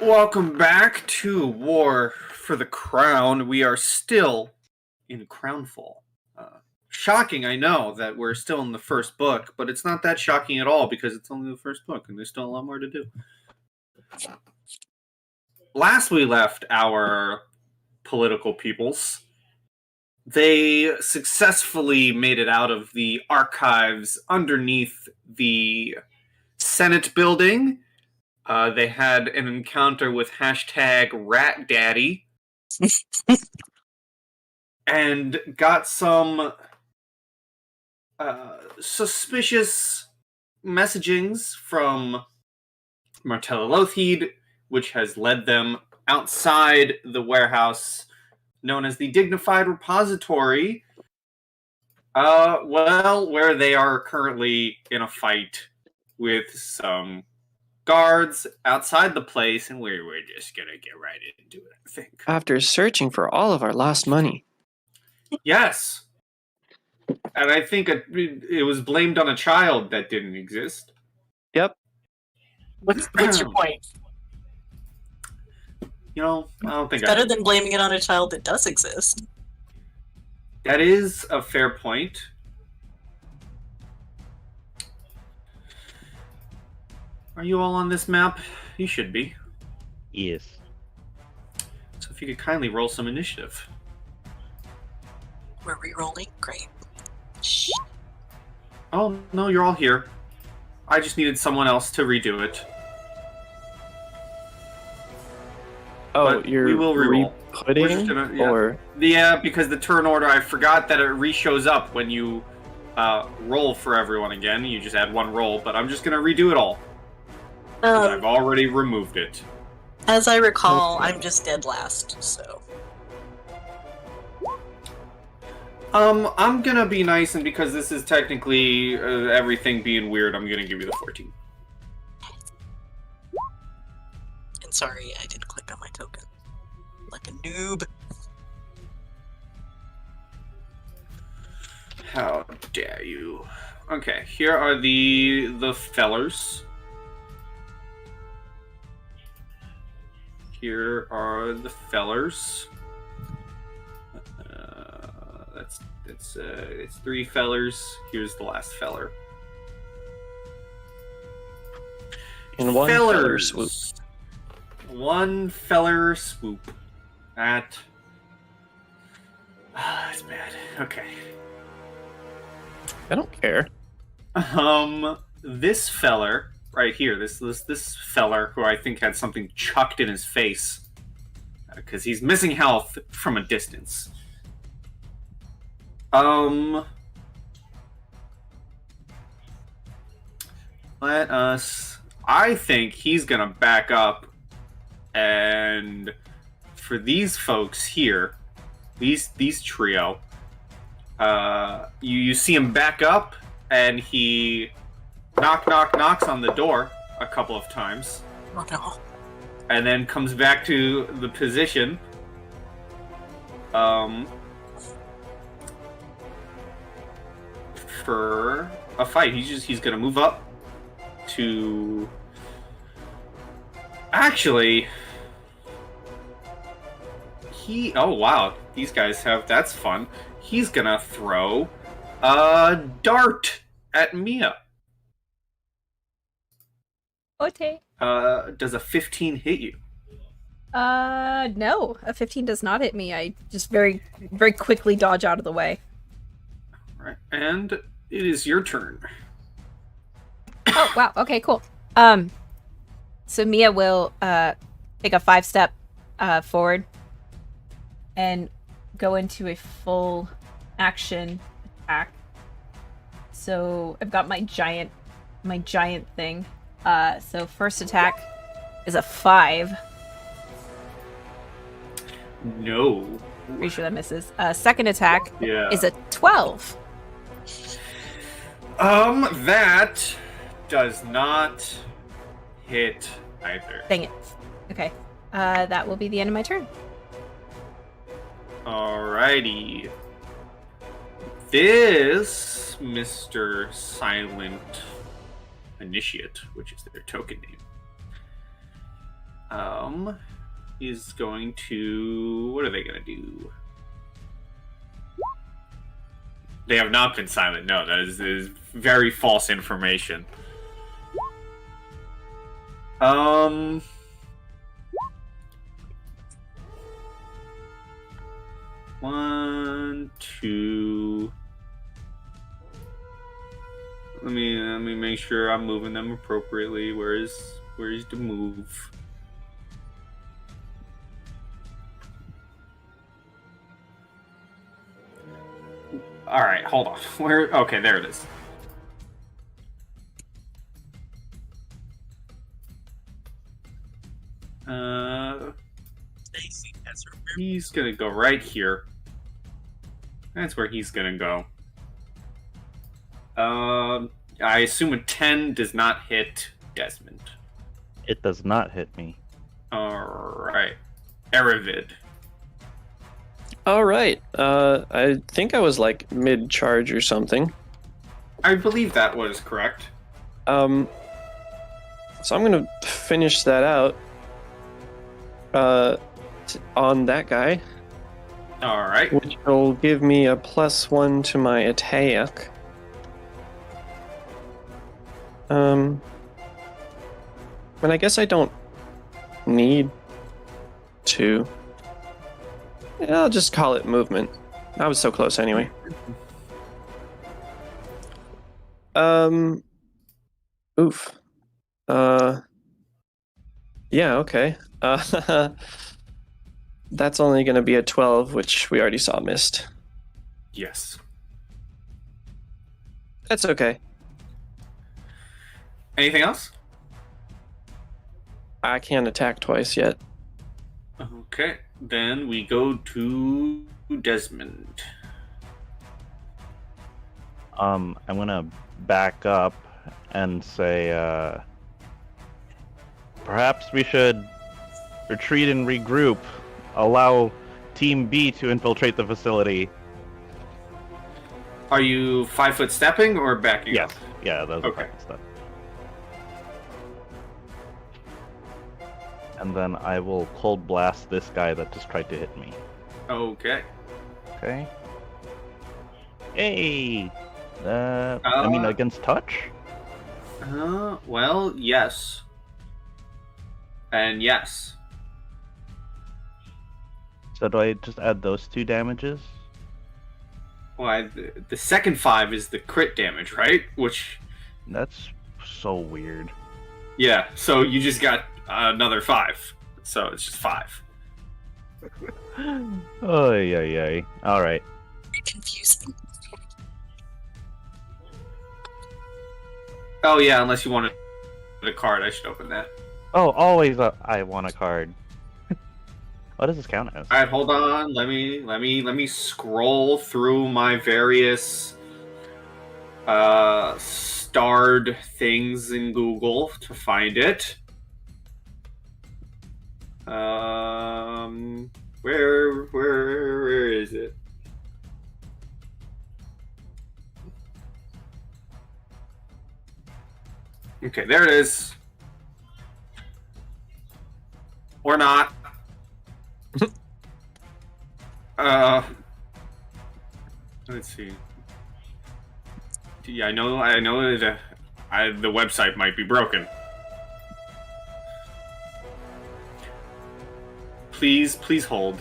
Welcome back to War for the Crown. We are still in Crownfall. Shocking, I know, that we're still in the first book, but it's not that shocking at all because it's only the first book and there's still a lot more to do. Last we left our political peoples, they successfully made it out of the archives underneath the Senate building. They had an encounter with #RatDaddy and got some suspicious messagings from Martella Lothheed, which has led them outside the warehouse known as the Dignified Repository, where they are currently in a fight with some guards outside the place, and we're just gonna get right into it, I think. After searching for all of our lost money. Yes. And I think it was blamed on a child that didn't exist. Yep. What's your point? I don't think it's better than blaming it on a child that does exist. That is a fair point. Are you all on this map? You should be. Yes. So if you could kindly roll some initiative. We're re-rolling? Great. Shh. Oh, no, you're all here. I just needed someone else to redo it. Oh, but you're we will re-roll. Re-putting? Or... Yeah, because the turn order, I forgot that it re-shows up when you roll for everyone again. You just add one roll, but I'm just going to redo it all. I've already removed it. As I recall, I'm just dead last, so... I'm gonna be nice, and because this is technically everything being weird, I'm gonna give you the 14. And sorry, I didn't click on my token. Like a noob. How dare you. Okay, here are the fellers. Here are the fellers. It's 3 fellers. Here's the last feller. In one feller swoop. One feller swoop. That's bad. Okay. I don't care. This feller right here, this feller who I think had something chucked in his face because he's missing health from a distance. I think he's gonna back up, and for these folks here, these trio, you see him back up, and he knocks on the door a couple of times. Oh no. And then comes back to the position. For a fight. He's gonna move up to... Actually, oh wow, these guys have... That's fun. He's gonna throw a dart at Mia. Okay. Does a 15 hit you? No. A 15 does not hit me. I just very, very quickly dodge out of the way. Alright, and it is your turn. Oh, wow. Okay, cool. So Mia will, take a 5-step, forward and go into a full action attack. So I've got my giant thing. So first attack is a 5. No. Pretty sure that misses. Second attack is a 12. That does not hit either. Dang it. Okay. That will be the end of my turn. Alrighty. This Mr. Silent Initiate, which is their token name, is going to... What are they going to do? They have not been silent. No, that is very false information. One, two. Let me make sure I'm moving them appropriately. Where is the move? All right, hold on. Where? Okay, there it is. He's gonna go right here. That's where he's gonna go. I assume a 10 does not hit Desmond. It does not hit me. Alright. Aravid. Alright. I think I was like mid-charge or something. I believe that was correct. So I'm gonna finish that out. On that guy. Alright. Which will give me a +1 to my attack. But I guess I don't need to. Yeah, I'll just call it movement. I was so close anyway. Oof. Yeah, okay. That's only going to be a 12, which we already saw missed. Yes. That's okay. Anything else? I can't attack twice yet. Okay. Then we go to Desmond. I'm gonna back up and say, perhaps we should retreat and regroup. Allow Team B to infiltrate the facility. Are you 5 foot stepping or backing Yes. up? Yeah, that's Okay. stuff. And then I will cold blast this guy that just tried to hit me. Okay. Okay. Hey! I mean, against touch? Well, yes. And yes. So do I just add those 2 damages? Well, the second 5 is the crit damage, right? Which... That's so weird. Yeah, so you just got another 5. So it's just 5. Oh, yeah. Alright. Confusing. Oh yeah, unless you wanted a card, I should open that. Oh, always I want a card. What does this count as? All right, hold on. Let me scroll through my various starred things in Google to find it. Where is it? Okay, there it is. Or not. Let's see. Yeah, I know that the website might be broken. Please hold.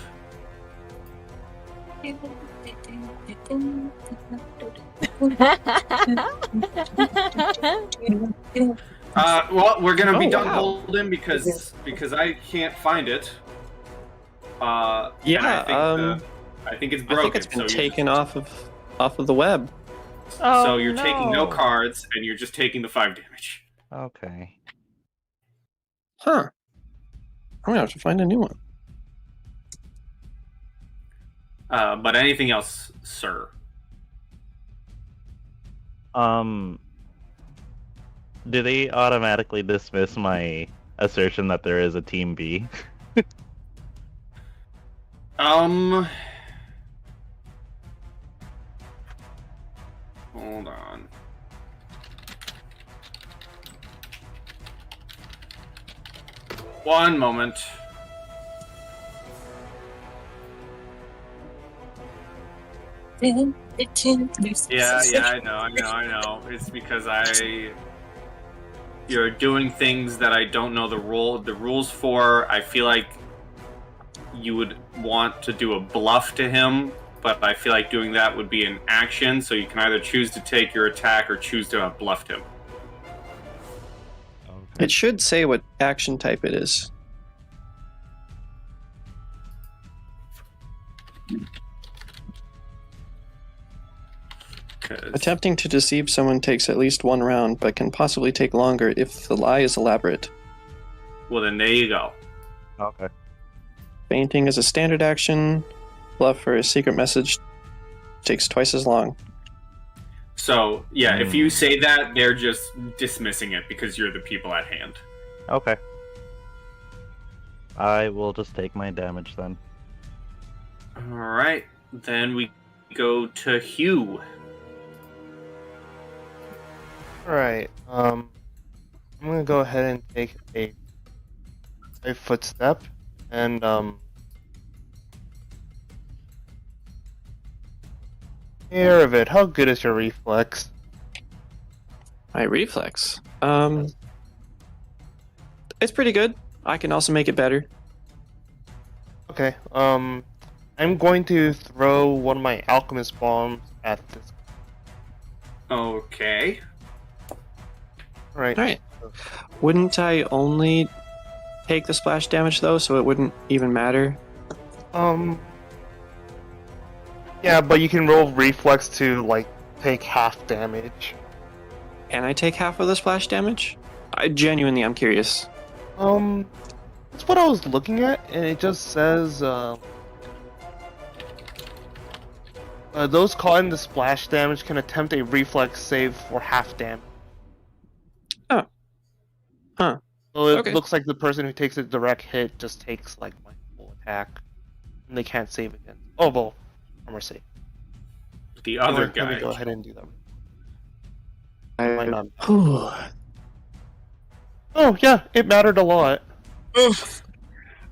Well, we're gonna be done holding because I can't find it. Yeah, I think it's broken. I think it's been taken off of the web. So you're taking no cards, and you're just taking the 5 damage. Okay. Huh. I'm gonna have to find a new one. But anything else, sir? Do they automatically dismiss my assertion that there is a Team B? Hold on. One moment. Yeah, I know. It's because you're doing things that I don't know the rules for. I feel like you would want to do a bluff to him, but I feel like doing that would be an action, so you can either choose to take your attack or choose to have bluffed him. It should say what action type it is. Attempting to deceive someone takes at least one round, but can possibly take longer if the lie is elaborate. Well, then there you go. Okay. Fainting is a standard action. Bluff or a secret message takes twice as long. So, yeah, if you say that, they're just dismissing it because you're the people at hand. Okay. I will just take my damage then. Alright, then we go to Hugh. Alright, I'm gonna go ahead and take a footstep and care of it. How good is your reflex? My reflex. It's pretty good. I can also make it better. Okay, I'm going to throw one of my alchemist bombs at this. Okay. Alright. Wouldn't I only take the splash damage though, so it wouldn't even matter? Yeah, but you can roll reflex to, like, take half damage. Can I take half of the splash damage? I'm curious. That's what I was looking at, and it just says, those caught in the splash damage can attempt a reflex save for half damage. Oh. Huh. So it Okay. looks like the person who takes a direct hit just takes, like, my full attack, and they can't save again. Oh, well, armor save. The other Let me guy. go ahead and do that. I- Might not. Oh, yeah, it mattered a lot.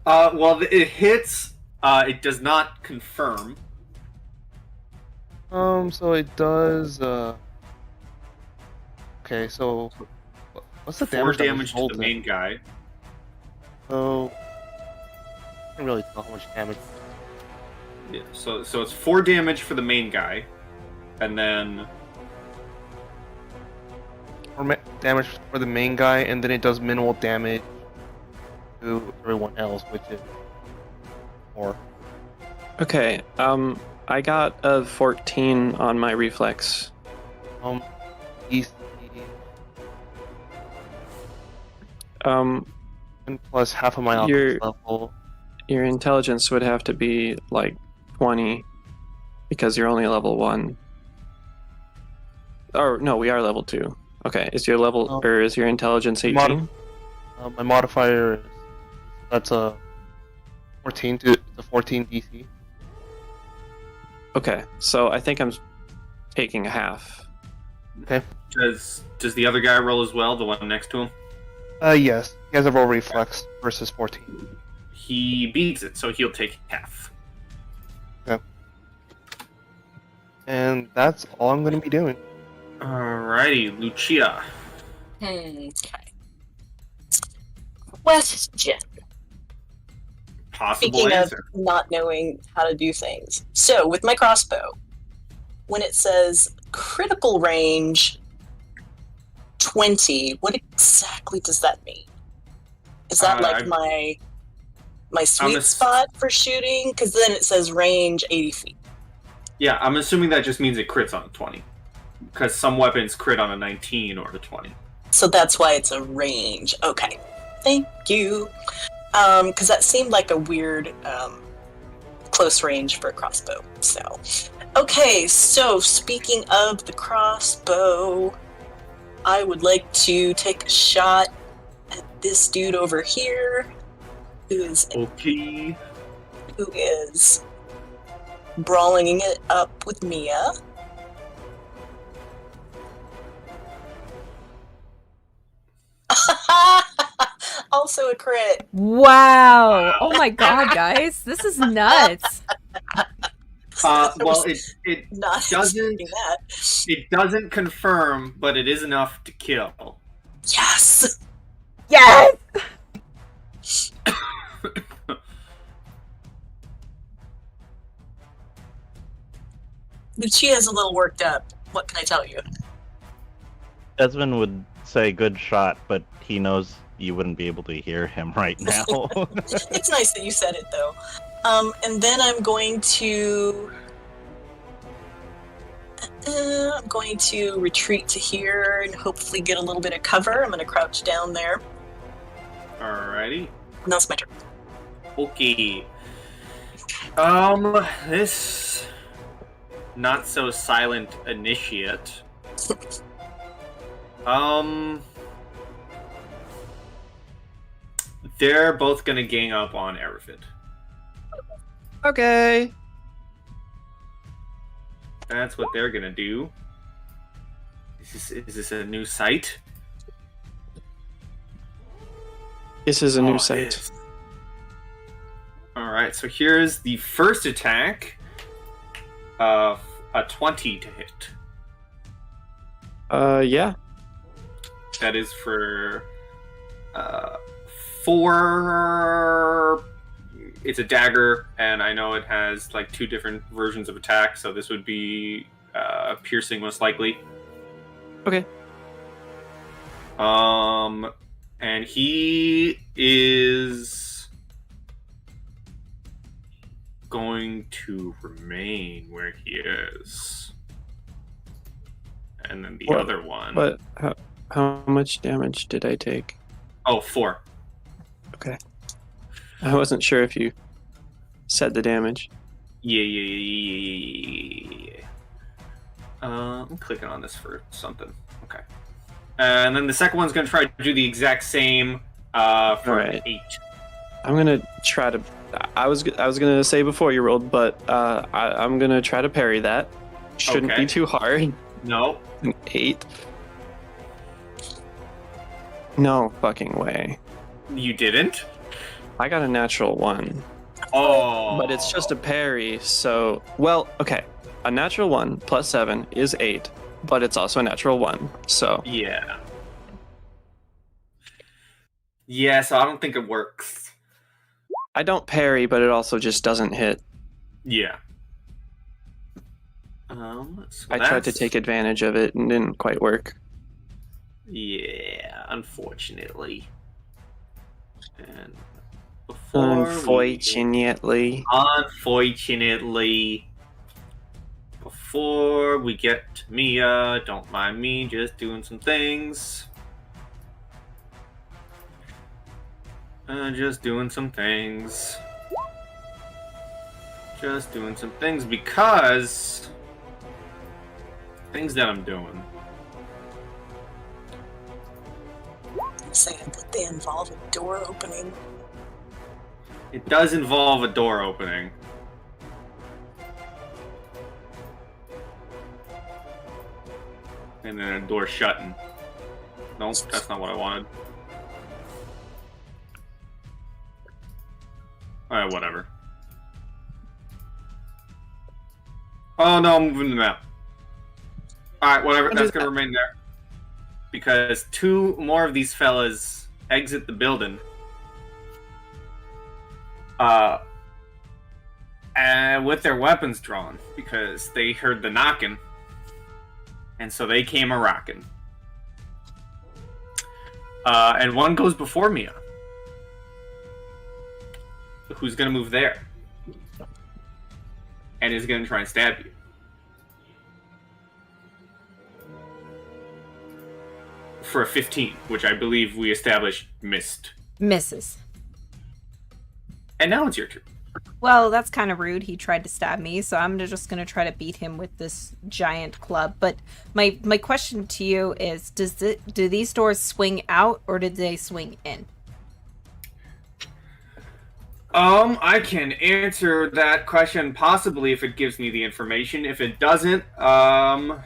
Well, it hits. It does not confirm. So it does, Okay, so... What's the 4 damage that was damage to rolled the then? main guy. So... I can't really tell how much damage. Yeah, so it's 4 damage for the main guy, and then Or damage for the main guy, and then it does minimal damage to everyone else, which is 4. Okay, I got a 14 on my reflex. DC, Um, and plus half of my Your- alchemist level. your intelligence would have to be like 20 because you're only level 1. Or no, we are level 2. Okay, is your level Oh. or is your intelligence 18? My modifier is that's a 14 to the 14 DC. Okay, so I think I'm taking a half. does the other guy roll as well? The one next to him. Yes, he has a roll reflex versus 14. He beats it, so he'll take half. And that's all I'm going to be doing. Alrighty, Lucia. Okay. Question. Possible Speaking of answer. not knowing how to do things. So, with my crossbow, when it says critical range 20, what exactly does that mean? Is that like my sweet ass- spot for shooting? Because then it says range 80 feet. Yeah, I'm assuming that just means it crits on a 20. Because some weapons crit on a 19 or a 20. So that's why it's a range. Okay. Thank you. Because that seemed like a weird close range for a crossbow. So, okay, so speaking of the crossbow, I would like to take a shot at this dude over here, who is brawling it up with Mia. Also a crit. Wow. Oh my god, guys. This is nuts. Well, it Not doesn't expecting that. it doesn't confirm, but it is enough to kill. Yes. Yes! Lucia's a little worked up. What can I tell you? Desmond would say good shot, but he knows you wouldn't be able to hear him right now. It's nice that you said it, though. And then I'm going to retreat to here and hopefully get a little bit of cover. I'm going to crouch down there. Alrighty. Now it's my turn. Okay. This not so silent initiate. They're both gonna gang up on Arifid. Okay. That's what they're gonna do. Is this a new site? This is a new It site. is. Alright, so here's the first attack. A 20 to hit. Yeah. That is for 4. It's a dagger, and I know it has like 2 different versions of attack, so this would be piercing most likely. Okay. And he is going to remain where he is. And then the What- other one. But how much damage did I take? Oh, 4. Okay. I wasn't sure if you said the damage. Yeah. I'm clicking on this for something. Okay. And then the second one's going to try to do the exact same for Alright. 8. I'm gonna try to. I was gonna say before you rolled, but I'm gonna try to parry that. Shouldn't Okay. be too hard. No. An 8. No fucking way. You didn't? I got a natural 1. Oh. But it's just a parry, so... Well, okay. A natural 1 plus 7 is 8, but it's also a natural 1, so... Yeah. Yeah, so I don't think it works. I don't parry, but it also just doesn't hit. Yeah. So I tried to take advantage of it and didn't quite work. Yeah, unfortunately. And before Unfortunately, before we get to Mia, don't mind me just doing some things. Just doing some things because things that I'm doing. I'm saying that they involve a door opening. It does involve a door opening. And then a door shutting. Nope, that's not what I wanted. Alright, whatever. Oh no, I'm moving the map. Alright, whatever, that's gonna remain there. Because 2 more of these fellas exit the building. And with their weapons drawn, because they heard the knocking. And so they came a-rocking. And one goes before Mia. Who's gonna move there? And is gonna try and stab you. For a 15, which I believe we established missed. Misses. And now it's your turn. Well, that's kind of rude. He tried to stab me, so I'm just going to try to beat him with this giant club. But my question to you is, do these doors swing out, or did they swing in? I can answer that question possibly if it gives me the information. If it doesn't, I'll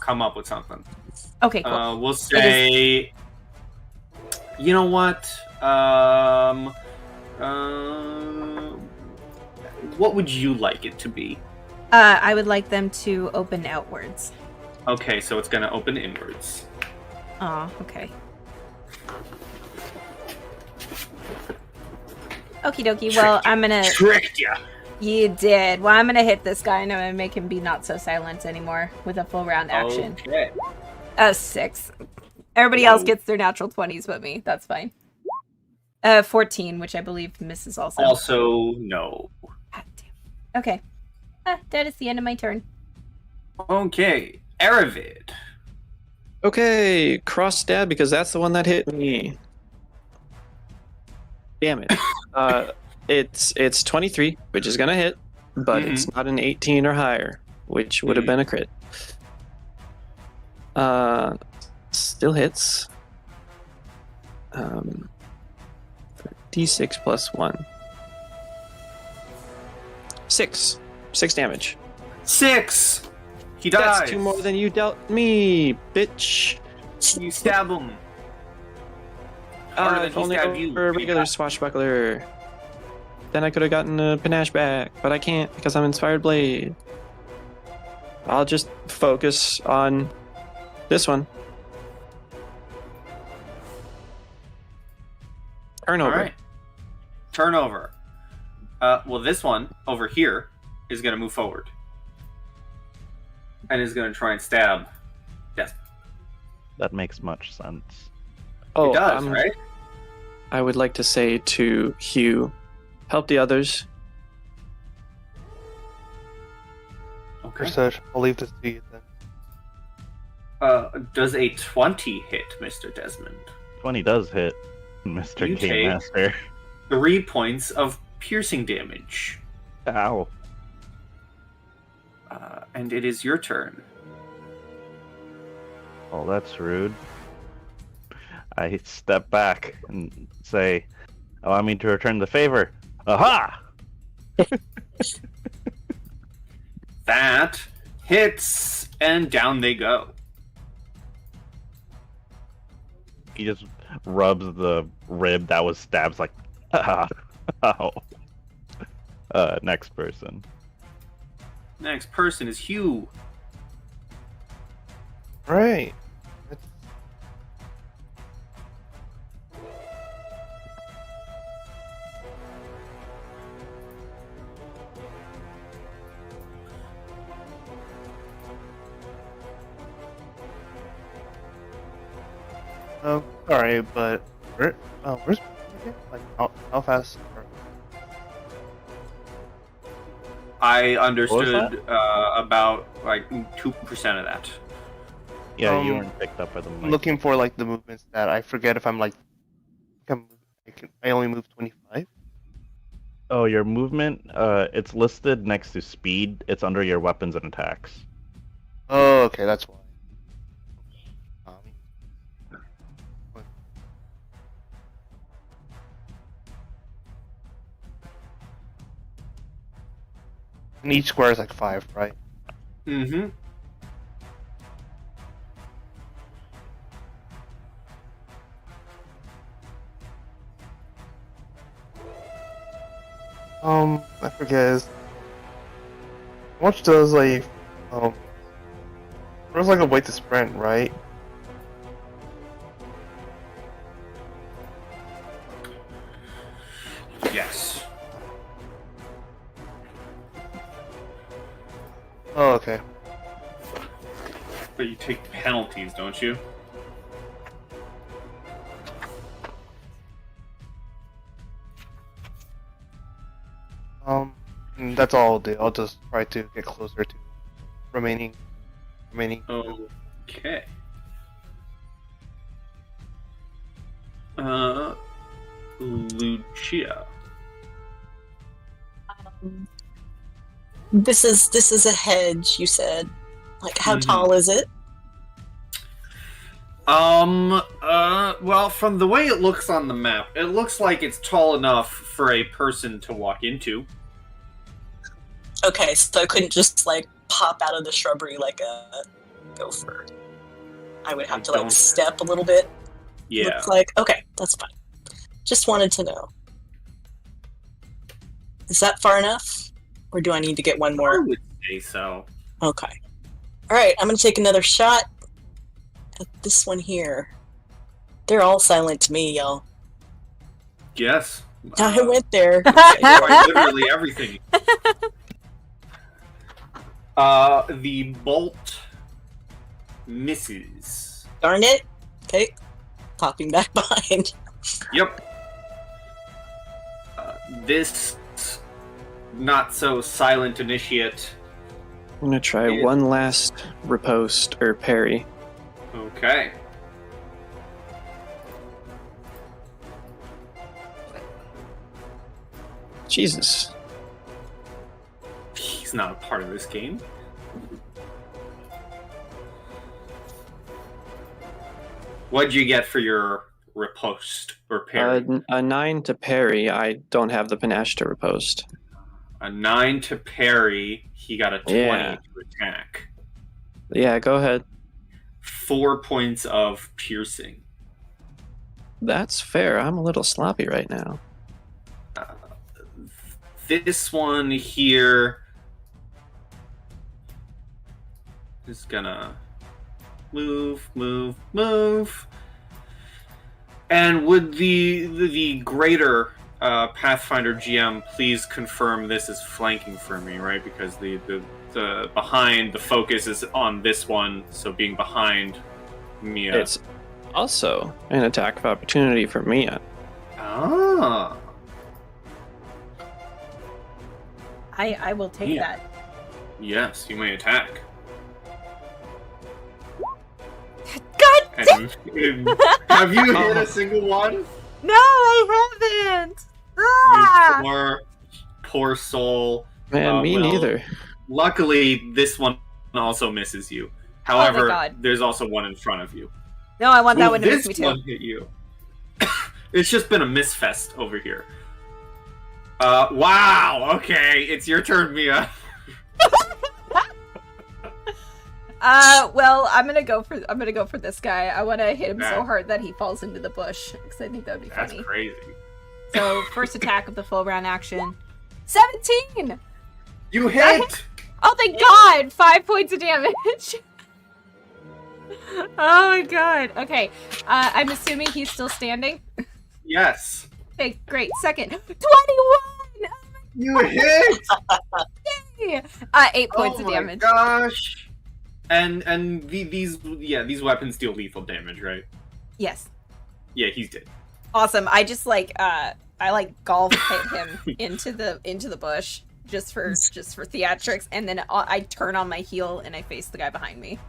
come up with something. Okay, cool. We'll say You know what? What would you like it to be? I would like them to open outwards. Okay, so it's gonna open inwards. Oh, okay. Okie dokie. Well, I'm gonna. Tricked ya. You did. Well, I'm gonna hit this guy and I'm gonna make him be not so silent anymore with a full round action. Okay. 6. Everybody else gets their natural 20s but me. That's fine. 14, which I believe misses also. Also, no. God damn. Okay. That is the end of my turn. Okay, Aravid. Okay, cross stab because that's the one that hit me. Damn it. It's 23, which is gonna hit, but it's not an 18 or higher, which would have been a crit. Still hits. D6 plus 1. 6. 6 damage. 6! He dies. That's 2 more than you dealt me, bitch. You stab him. Harder than If he only stabbed you. for a regular swashbuckler. Then I could have gotten a panache back, but I can't because I'm Inspired Blade. I'll just focus on this one. Turnover. All right. Turnover. Well, this one over here is going to move forward. And is going to try and stab Desmond. That makes much sense. Oh, It does, right? I would like to say to Hugh, help the others. Okay. Research. I'll leave this to you then. Does a 20 hit, Mr. Desmond? 20 does hit, Mr. You Game take- Master. 3 points of piercing damage. Ow. And it is your turn. Oh, that's rude. I step back and say, allow me to return the favor. Aha! That hits, and down they go. He just rubs the rib that was stabbed, like, ah, ow. Next person. Next person is Hugh. Right. Sorry, but where's like how fast? I What understood about like 2% of that. Yeah, you Um, weren't picked up by the I'm mic. looking for like the movement stat. I forget if I'm like I only move 25. Oh, your movement, it's listed next to speed. It's under your weapons and attacks. Oh, okay, that's why. And each square is like 5, right? Mm-hmm. I forget. How much does like there's like a way to sprint, right? Yes. Oh, okay. But you take penalties, don't you? That's all I'll do. I'll just try to get closer to remaining. Okay. Lucia. This is a hedge, you said. Like, how tall is it? Well, from the way it looks on the map, it looks like it's tall enough for a person to walk into. Okay, so I couldn't just like pop out of the shrubbery like a gopher. I would have to like Don't- step a little bit. Yeah. Looks like okay, that's fine. Just wanted to know. Is that far enough, or do I need to get one I more? would say so. Okay. All right, I'm gonna take another shot at this one here. They're all silent to me, y'all. Yes. I went there. Quite literally everything. The bolt misses. Darn it. Okay. Popping back behind. Yep. This not so silent initiate. I'm gonna try Yeah. one last riposte or parry. Okay. Jesus. He's not a part of this game. What'd you get for your riposte or parry? A 9 to parry. I don't have the panache to riposte. A 9 to parry. He got a 20 Yeah. to attack. Yeah, go ahead. 4 points of piercing. That's fair. I'm a little sloppy right now. This one here is gonna move. And would the greater Pathfinder GM please confirm this is flanking for me, right? Because the behind, the focus is on this one, so being behind Mia. It's also an attack of opportunity for Mia. Ah. I will take Yeah. that. Yes, you may attack. God damn! And have you hit a single one? No, I haven't. Ah! You poor soul. Man, me well, neither. Luckily, this one also misses you. However, God. there's also one in front of you. No, I want that Will one to miss this me too. one hit you? It's just been a misfest over here. Wow. Okay, it's your turn, Mia. Well, I'm gonna go for this guy. I want to hit him so Yeah. hard that he falls into the bush because I think that would be That's funny. crazy. So first attack of the full round action, 17. You hit. Oh, thank God! 5 points of damage. Oh my God. Okay, I'm assuming he's still standing. Yes. Okay, great. Second, 21. You hit. Yay! 8 points of damage. Oh my gosh. And these weapons deal lethal damage, right? Yes. Yeah, he's dead. Awesome. I just golf hit him into the bush just for theatrics, and then I turn on my heel and I face the guy behind me.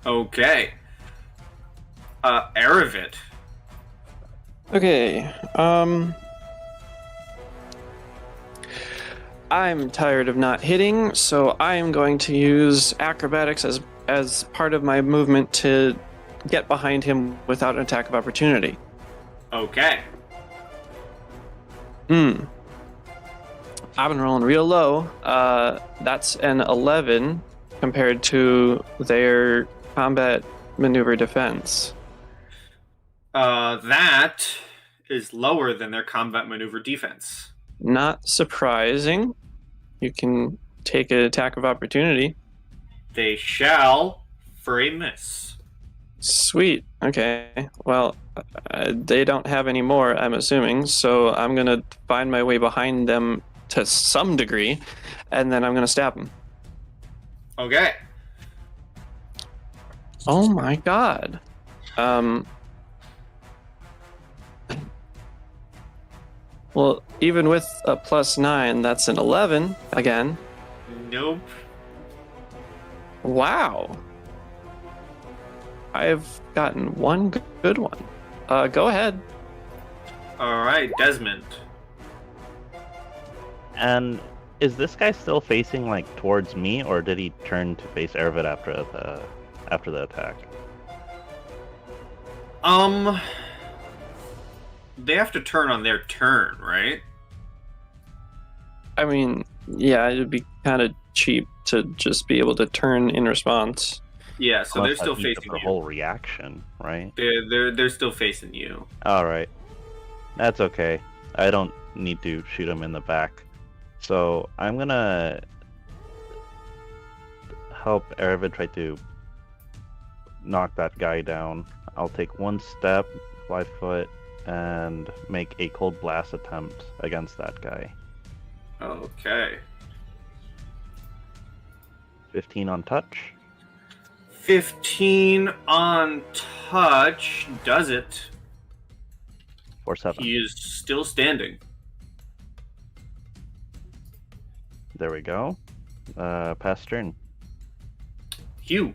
Okay. Eravit. Okay. I'm tired of not hitting, so I am going to use acrobatics as part of my movement to get behind him without an attack of opportunity. Okay. I've been rolling real low. That's an 11 compared to their combat maneuver defense. That is lower than their combat maneuver defense. Not surprising. You can take an attack of opportunity. They shall for a miss. Sweet. Okay. Well, they don't have any more, I'm assuming, so I'm going to find my way behind them to some degree, and then I'm going to stab them. Okay. Oh my god. Well, even with a +9, that's an 11 again. Nope. Wow. I've gotten one good one. Go ahead. All right, Desmond. And is this guy still facing like towards me, or did he turn to face Eravit after the attack? They have to turn on their turn, right? I mean, yeah, it'd be kind of cheap to just be able to turn in response. Yeah, so they're Unless still I've eaten facing the you. whole reaction, right? They're still facing you. All right, that's okay. I don't need to shoot him in the back, so I'm gonna help Aravid try to knock that guy down. I'll take one step, 5 foot, and make a cold blast attempt against that guy. Okay. 15 on touch. 15 on touch does it. 4-7. He is still standing. There we go. Pass turn. Hugh.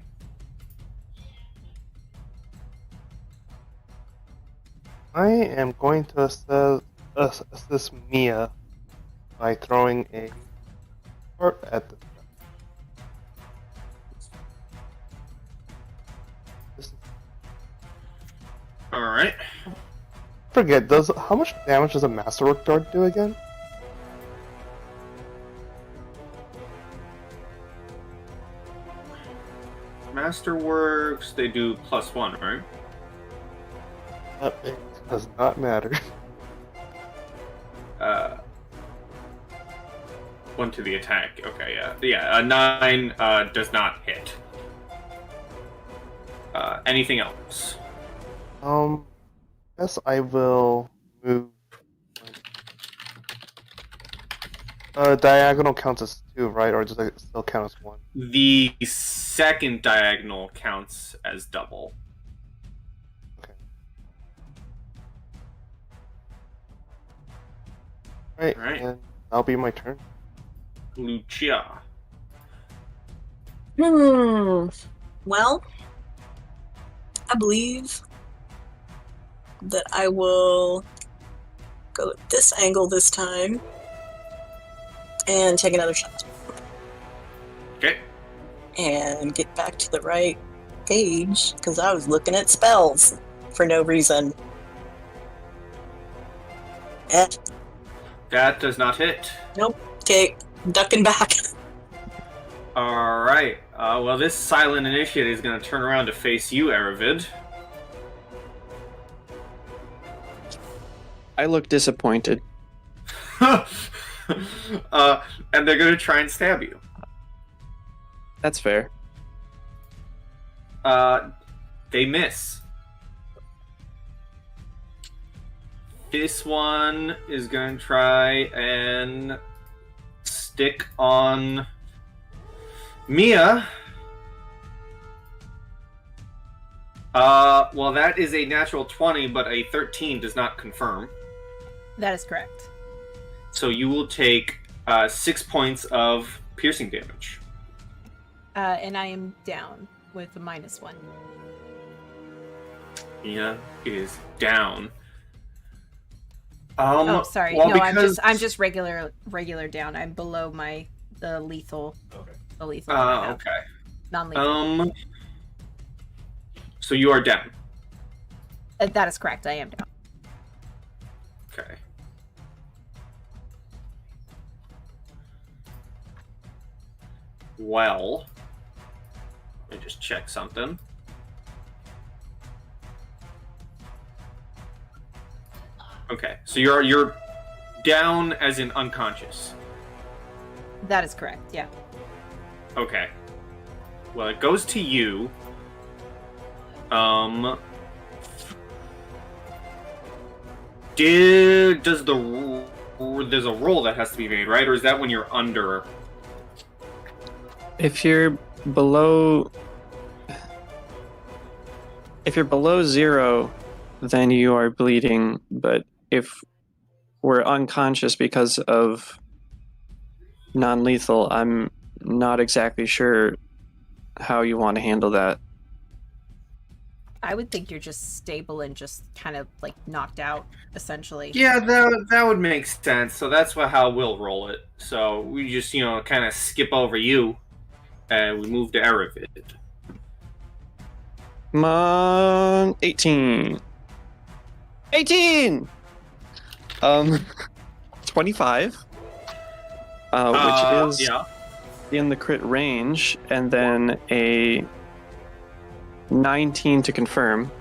I am going to assist Mia by throwing a heart at the. All right. Forget, how much damage does a Masterwork Dart do again? Masterworks, they do +1, right? It does not matter. 1 to the attack. Okay, yeah. Yeah, a 9 does not hit. Anything else? Yes, I will move. Diagonal counts as 2, right? Or does it still count as 1? The second diagonal counts as double. Okay. Alright, and that'll be my turn. Lucia. Well, I believe that I will go at this angle this time and take another shot. Okay. And get back to the right page, because I was looking at spells for no reason. That does not hit. Nope. Okay, ducking back. Alright. Well, this silent initiate is going to turn around to face you, Aravid. I look disappointed. And they're going to try and stab you. That's fair. They miss. This one is going to try and stick on Mia. Well, that is a natural 20, but a 13 does not confirm. That is correct. So you will take 6 points of piercing damage. And I am down with a -1. Mia is down. Oh, sorry. Well, no, because... I'm just regular down. I'm below the lethal. Okay. The lethal. Okay. Non-lethal. So you are down. That is correct. I am down. Okay. Well, let me just check something. Okay, so you're down as in unconscious. That is correct. Yeah. Okay. Well, it goes to you. There's a roll that has to be made, right? Or is that when you're under? If you're below 0, then you are bleeding, but if we're unconscious because of non-lethal, I'm not exactly sure how you want to handle that. I would think you're just stable and just kind of like knocked out, essentially. Yeah, that would make sense. So that's how we'll roll it. So we just, kind of skip over you, and we move to Aravid. Come on, 18. 18! 25. Which is yeah. in the crit range, and then a 19 to confirm.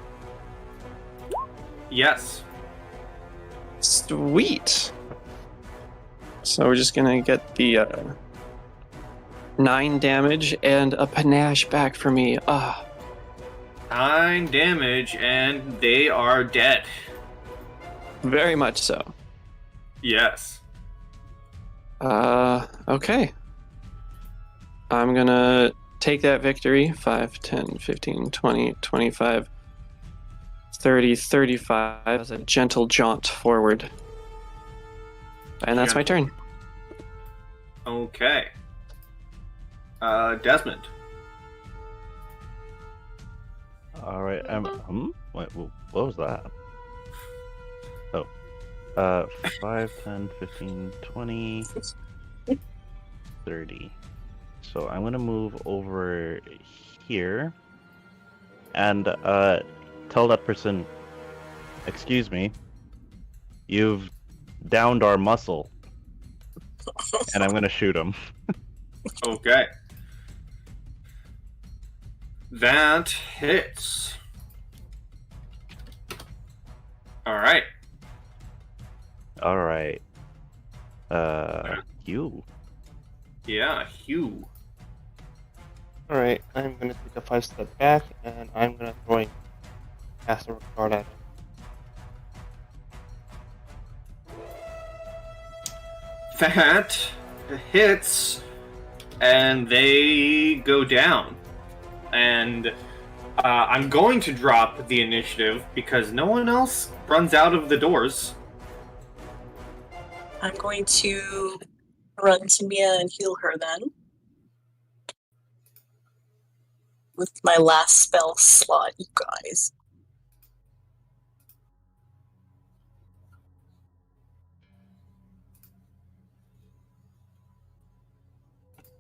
Yes. Sweet. So we're just gonna get the 9 damage and a panache back for me. 9 damage, and they are dead. Very much so. Yes. Okay. I'm gonna take that victory. 5, 10, 15, 20, 25, 30, 35 as a gentle jaunt forward. And that's my turn. Okay. Desmond. All right. Wait, what was that? Oh. 5, 10, 15, 20, 30. So I'm going to move over here and tell that person, excuse me, you've downed our muscle. And I'm going to shoot him. Okay. That hits. Alright. Alright. You. Yeah, Hugh. Alright, I'm gonna take a 5-step back, and I'm gonna throw a Master Guard at him. That hits, and they go down. And I'm going to drop the initiative because no one else runs out of the doors. I'm going to run to Mia and heal her then. With my last spell slot, you guys.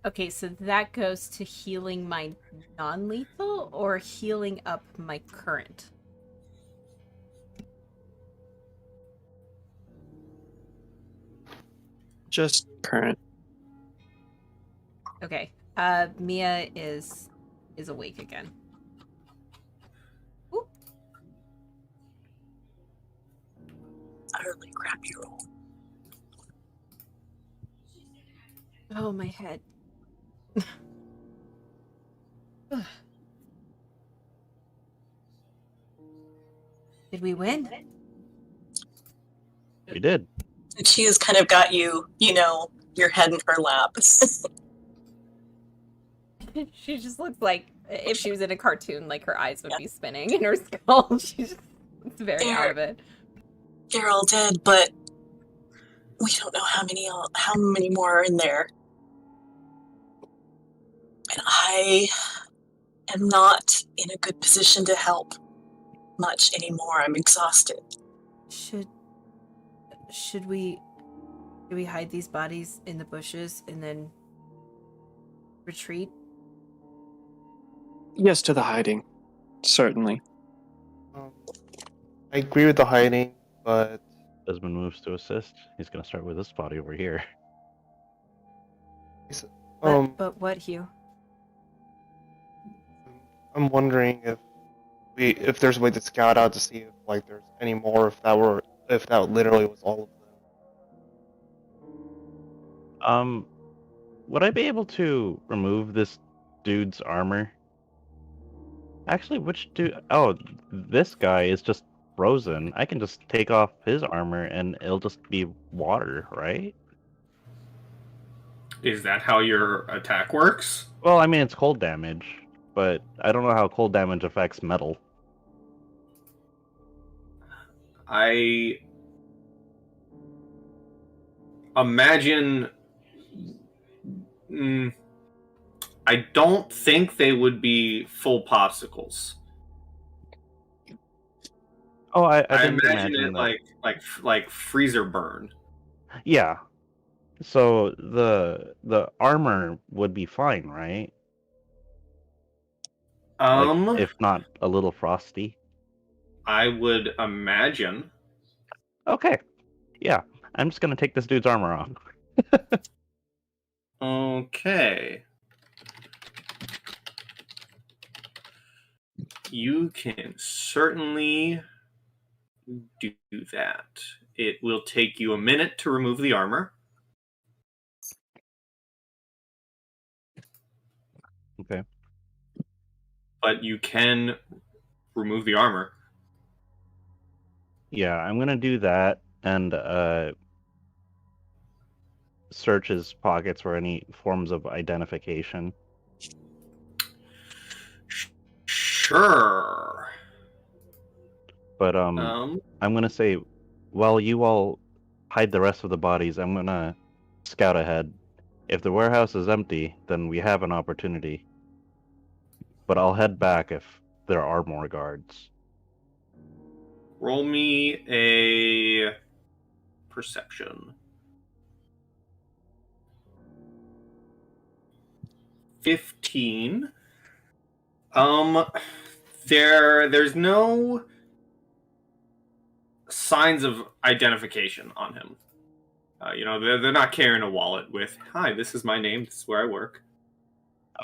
Okay, so that goes to healing my non-lethal or healing up my current? Just current. Okay. Mia is awake again. Ooh. Utterly crappy roll. Oh, my head. Did we win? We did. And she has kind of got you, your head in her lap. She just looks like if she was in a cartoon, like her eyes would be spinning in her skull. She just looks very out of it. They're all dead, but we don't know how many more are in there. And I am not in a good position to help much anymore. I'm exhausted. Should we hide these bodies in the bushes and then retreat? Yes to the hiding. Certainly. I agree with the hiding, but Desmond moves to assist. He's going to start with this body over here. But what, Hugh? I'm wondering if there's a way to scout out to see if there's any more, if that literally was all of them. Would I be able to remove this dude's armor? Actually, which dude? Oh, this guy is just frozen. I can just take off his armor and it'll just be water, right? Is that how your attack works? Well, I mean, it's cold damage, but I don't know how cold damage affects metal. I imagine... I don't think they would be full popsicles. Oh, I imagine it that. like freezer burn. Yeah. So the armor would be fine, right? If not a little frosty. I would imagine. Okay. Yeah. I'm just gonna take this dude's armor off. Okay. You can certainly do that. It will take you a minute to remove the armor. Okay. But you can remove the armor. Yeah, I'm gonna do that and search his pockets for any forms of identification. Sure. But I'm gonna say, while you all hide the rest of the bodies, I'm gonna scout ahead. If the warehouse is empty, then we have an opportunity. But I'll head back if there are more guards. Roll me a perception. 15. There's no signs of identification on him. They're not carrying a wallet with, "Hi, this is my name. This is where I work."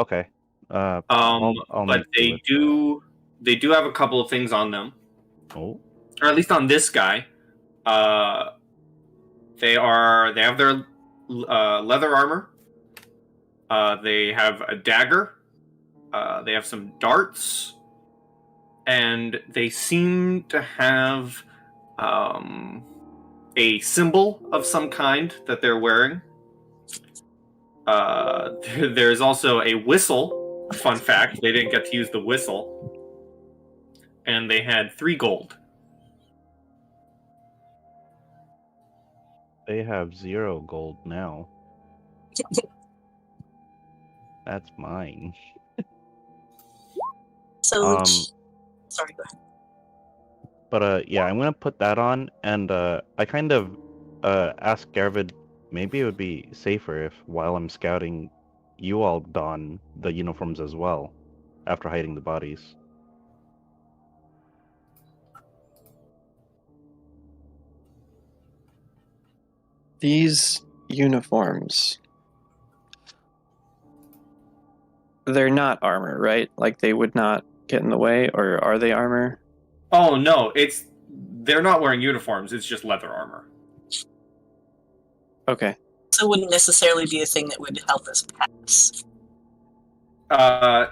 Okay. I'll But make do they do have a couple of things on them, Oh, or at least on this guy. They have their leather armor. They have a dagger. They have some darts, and they seem to have a symbol of some kind that they're wearing. There's also a whistle. Fun fact, they didn't get to use the whistle. And they had 3 gold. they have 0 gold now. That's mine. So, sorry, go ahead. But yeah, I'm gonna put that on, and I kind of asked Garvid, maybe it would be safer if, while I'm scouting, you all don the uniforms as well, after hiding the bodies. These uniforms, they're not armor, right? Like they would not get in the way, or are they armor? Oh no, they're not wearing uniforms, it's just leather armor. Okay. So it wouldn't necessarily be a thing that would help us pass.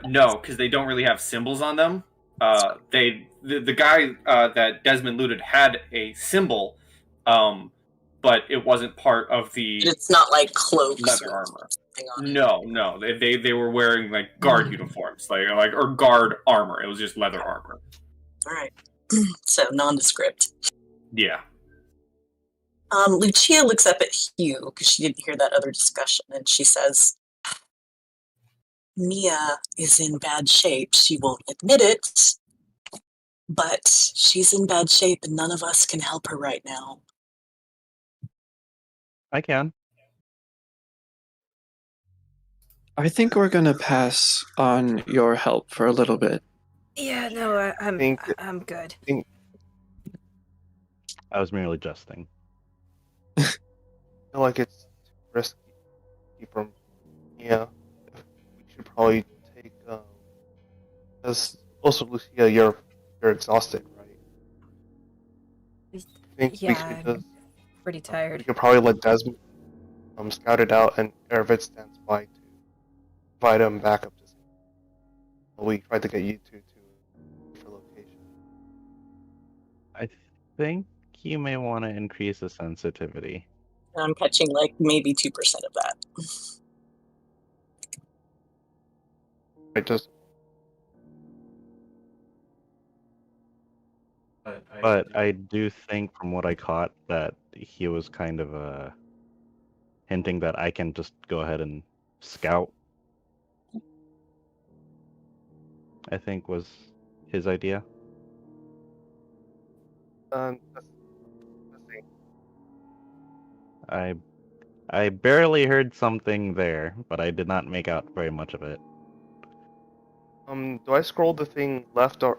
No, because they don't really have symbols on them. The guy that Desmond looted had a symbol, but it wasn't part of the. But it's not like cloaks leather with armor. something on it. No, they were wearing like guard uniforms, like or guard armor. It was just leather armor. All right. So nondescript. Yeah. Lucia looks up at Hugh because she didn't hear that other discussion, and she says, "Mia is in bad shape. She won't admit it, but she's in bad shape, and none of us can help her right now." I can. I think we're gonna pass on your help for a little bit. Yeah, no, I'm good. I was merely jesting. I feel like it's risky from we should probably take because also Lucia, you're exhausted, right? I think we Yeah, could pretty tired. we could probably let Desmond scout it out, and Ervid stands by to provide him backup to we tried to get you two to for location. I think you may want to increase the sensitivity. I'm catching like maybe 2% of that. It just But I do think, from what I caught, that he was kind of hinting that I can just go ahead and scout. I think was his idea. let's see. I barely heard something there, but I did not make out very much of it. Do I scroll the thing left or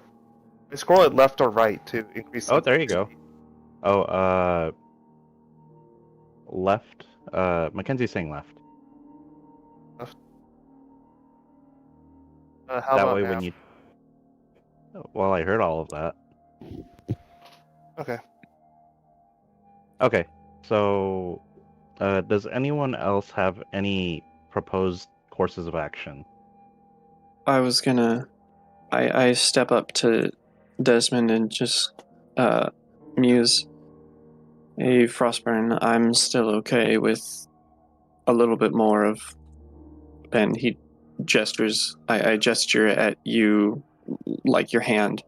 I scroll it left or right to increase? Oh, there you go. Oh, left. Mackenzie's saying left. How That about way, now? when you Well, I heard all of that. Okay. Okay, so does anyone else have any proposed courses of action? I was gonna. I step up to Desmond and just muse. Hey, Frostburn, I'm still okay with a little bit more of. And he gestures. I gesture at you, like your hand.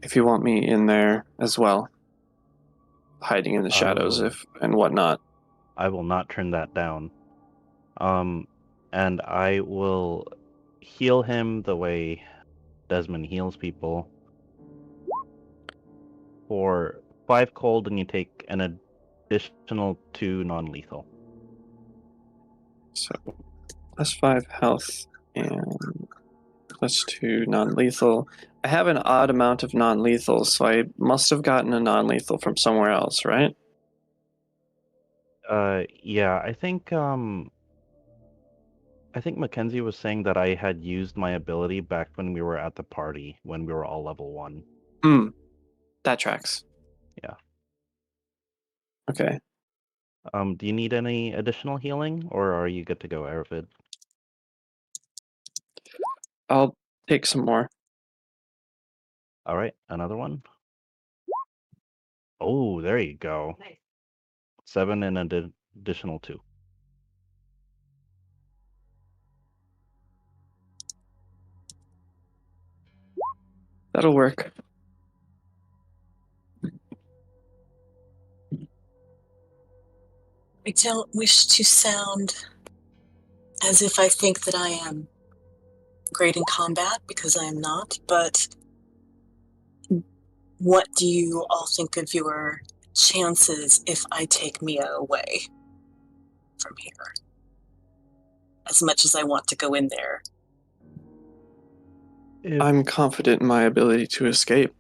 If you want me in there as well, hiding in the shadows, Oh. if and whatnot. I will not turn that down. And I will heal him the way Desmond heals people for 5 cold, and you take an additional 2 non-lethal. So +5 health and +2 non-lethal. I have an odd amount of non-lethal, so I must have gotten a non-lethal from somewhere else, right? Yeah, I think Mackenzie was saying that I had used my ability back when we were at the party, when we were all level 1. That tracks. Yeah. Okay. Do you need any additional healing, or are you good to go, Aravid? I'll take some more. All right, another one. Oh, there you go. Nice. 7 and an additional 2. That'll work. I don't wish to sound as if I think that I am great in combat, because I am not, but what do you all think of your chances if I take Mia away from here? As much as I want to go in there. I'm confident in my ability to escape.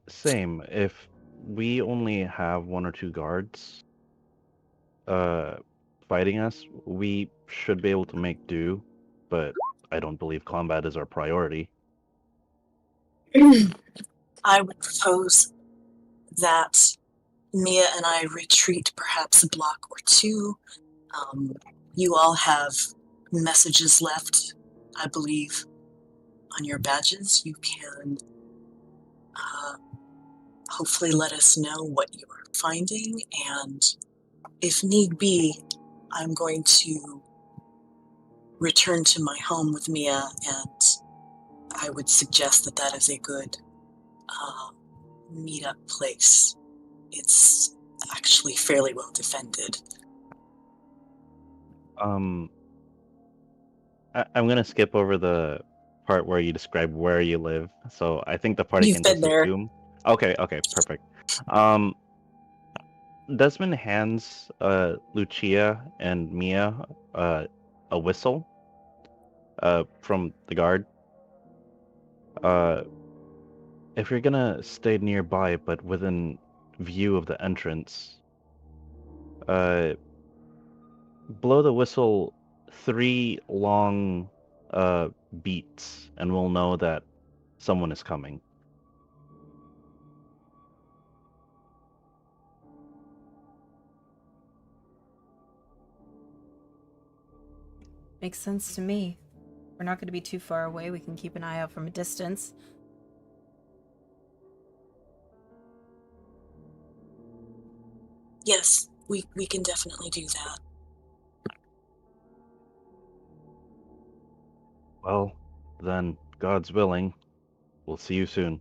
Same. If we only have 1 or 2 guards fighting us, we should be able to make do, but I don't believe combat is our priority. I would propose that Mia and I retreat perhaps a block or 2. You all have messages left, I believe, on your badges. You can hopefully let us know what you are finding, and if need be, I'm going to return to my home with Mia, and I would suggest that that is a good meetup place. It's actually fairly well defended. I'm gonna skip over the part where you describe where you live, so I think the party You've can been just there. assume. Okay, perfect. Desmond hands Lucia and Mia a whistle from the guard. If you're gonna stay nearby but within view of the entrance, blow the whistle 3 long beats, and we'll know that someone is coming. Makes sense to me. We're not going to be too far away. We can keep an eye out from a distance. Yes, we can definitely do that. Well, then, God's willing, we'll see you soon.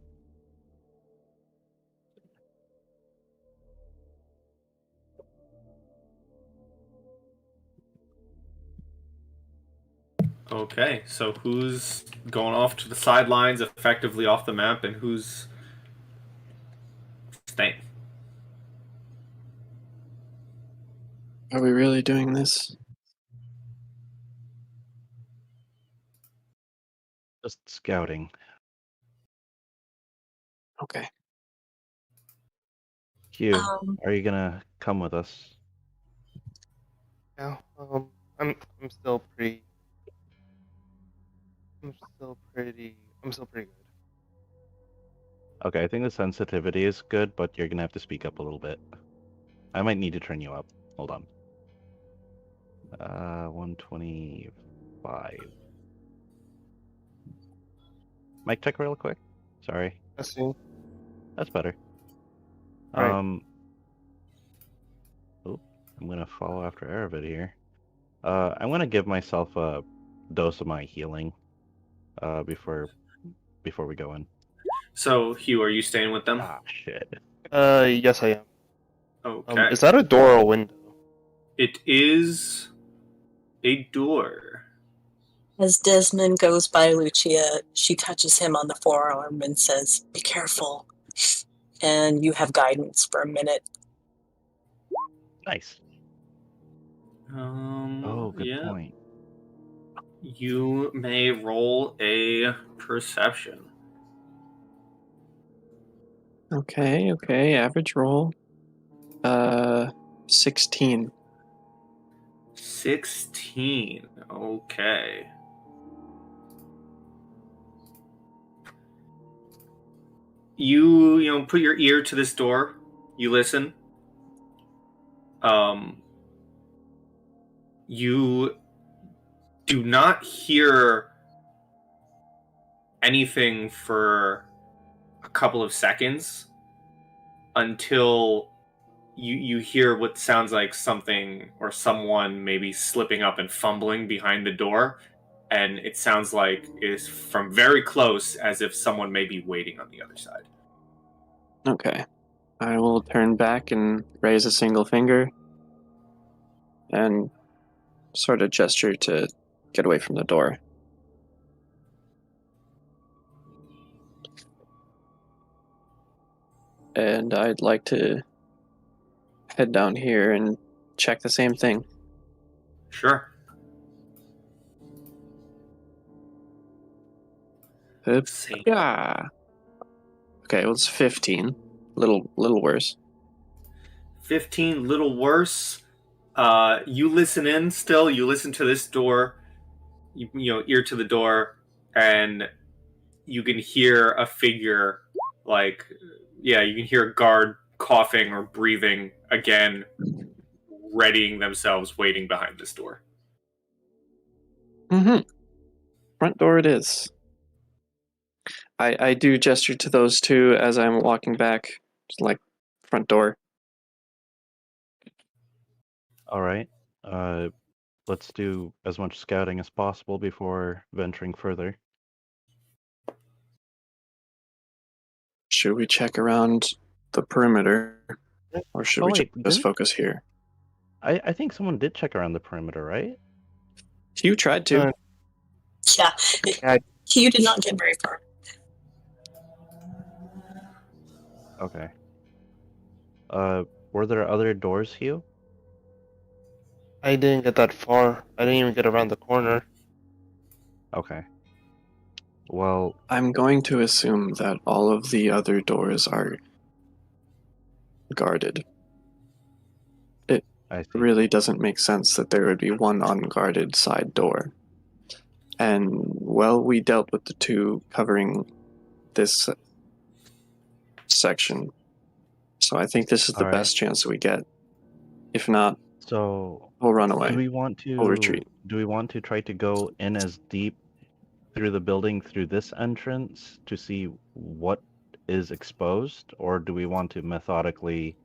Okay, so who's going off to the sidelines, effectively off the map, and who's staying? Are we really doing this? Just scouting. Okay. Hugh, are you gonna come with us? Yeah. I'm still pretty I'm still pretty good. Okay, I think the sensitivity is good, but you're gonna have to speak up a little bit. I might need to turn you up. Hold on. 125. Mic check real quick. Sorry. I see. That's better. Right. Oop, I'm gonna follow after Aravid here. I'm gonna give myself a dose of my healing before we go in. So, Hugh, are you staying with them? Ah, shit. Yes, I am. Okay. Is that a door or a window? It is a door. As Desmond goes by Lucia, she touches him on the forearm and says, "Be careful." And you have guidance for a minute. Nice. Oh, good Yeah. point. You may roll a perception. Okay, average roll. 16. 16. Okay. You put your ear to this door. You listen. You do not hear anything for a couple of seconds until you hear what sounds like something or someone maybe slipping up and fumbling behind the door, and it sounds like it's from very close, as if someone may be waiting on the other side. Okay. I will turn back and raise a single finger and sort of gesture to get away from the door. And I'd like to head down here and check the same thing. Sure. Same. Yeah. Okay, it was 15. Little worse. 15, little worse. You listen in still. You listen to this door. Ear to the door, and you can hear a figure, you can hear a guard coughing or breathing again, readying themselves, waiting behind this door. Mm-hmm. Front door it is. I do gesture to those two as I'm walking back, just like front door. All right. Let's do as much scouting as possible before venturing further. Should we check around the perimeter, or should we just focus here? I think someone did check around the perimeter, right? Hugh tried to. Yeah. Hugh did not get very far. Okay. Were there other doors, Hugh? I didn't get that far. I didn't even get around the corner. Okay. Well, I'm going to assume that all of the other doors are guarded. It really doesn't make sense that there would be one unguarded side door. And, well, we dealt with the two covering this section. So I think this is the best chance we get. If not, we'll run away. We'll retreat. Do we want to try to go in as deep through the building through this entrance to see what is exposed, or do we want to methodically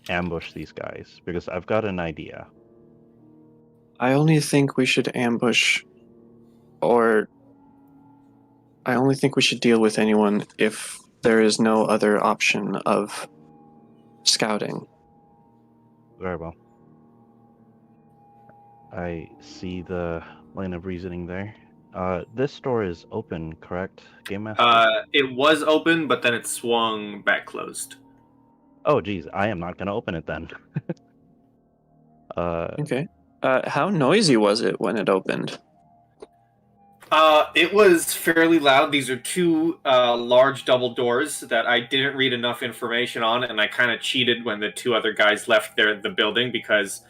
ambush these guys? Because I've got an idea. I only think we should ambush, or I only think we should deal with anyone if there is no other option of scouting. Very well. I see the line of reasoning there. This door is open, correct, Game Master? It was open, but then it swung back closed. Oh, geez, I am not going to open it then. Okay. How noisy was it when it opened? It was fairly loud. These are two large double doors that I didn't read enough information on, and I kind of cheated when the two other guys left the building because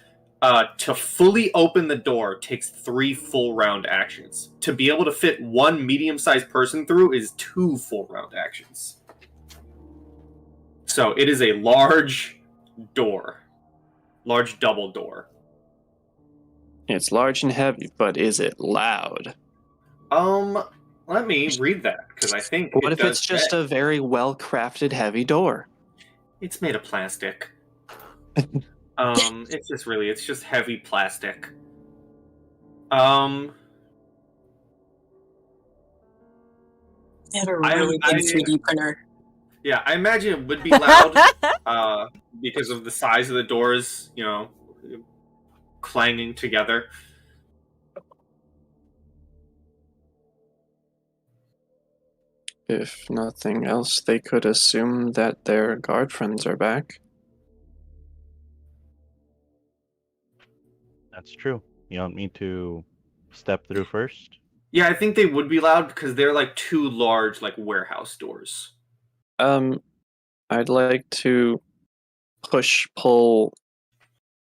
To fully open the door takes 3 full round actions. To be able to fit 1 medium-sized person through is 2 full round actions. So it is a large door. Large double door. It's large and heavy, but is it loud? Let me read that, because I think What it if it's just say. a very well-crafted heavy door? It's made of plastic. It's just heavy plastic. They have a really good 3D printer. Yeah, I imagine it would be loud, because of the size of the doors, clanging together. If nothing else, they could assume that their guard friends are back. That's true. You want me to step through first? Yeah, I think they would be loud because they're like 2 large, like, warehouse doors. I'd like to pull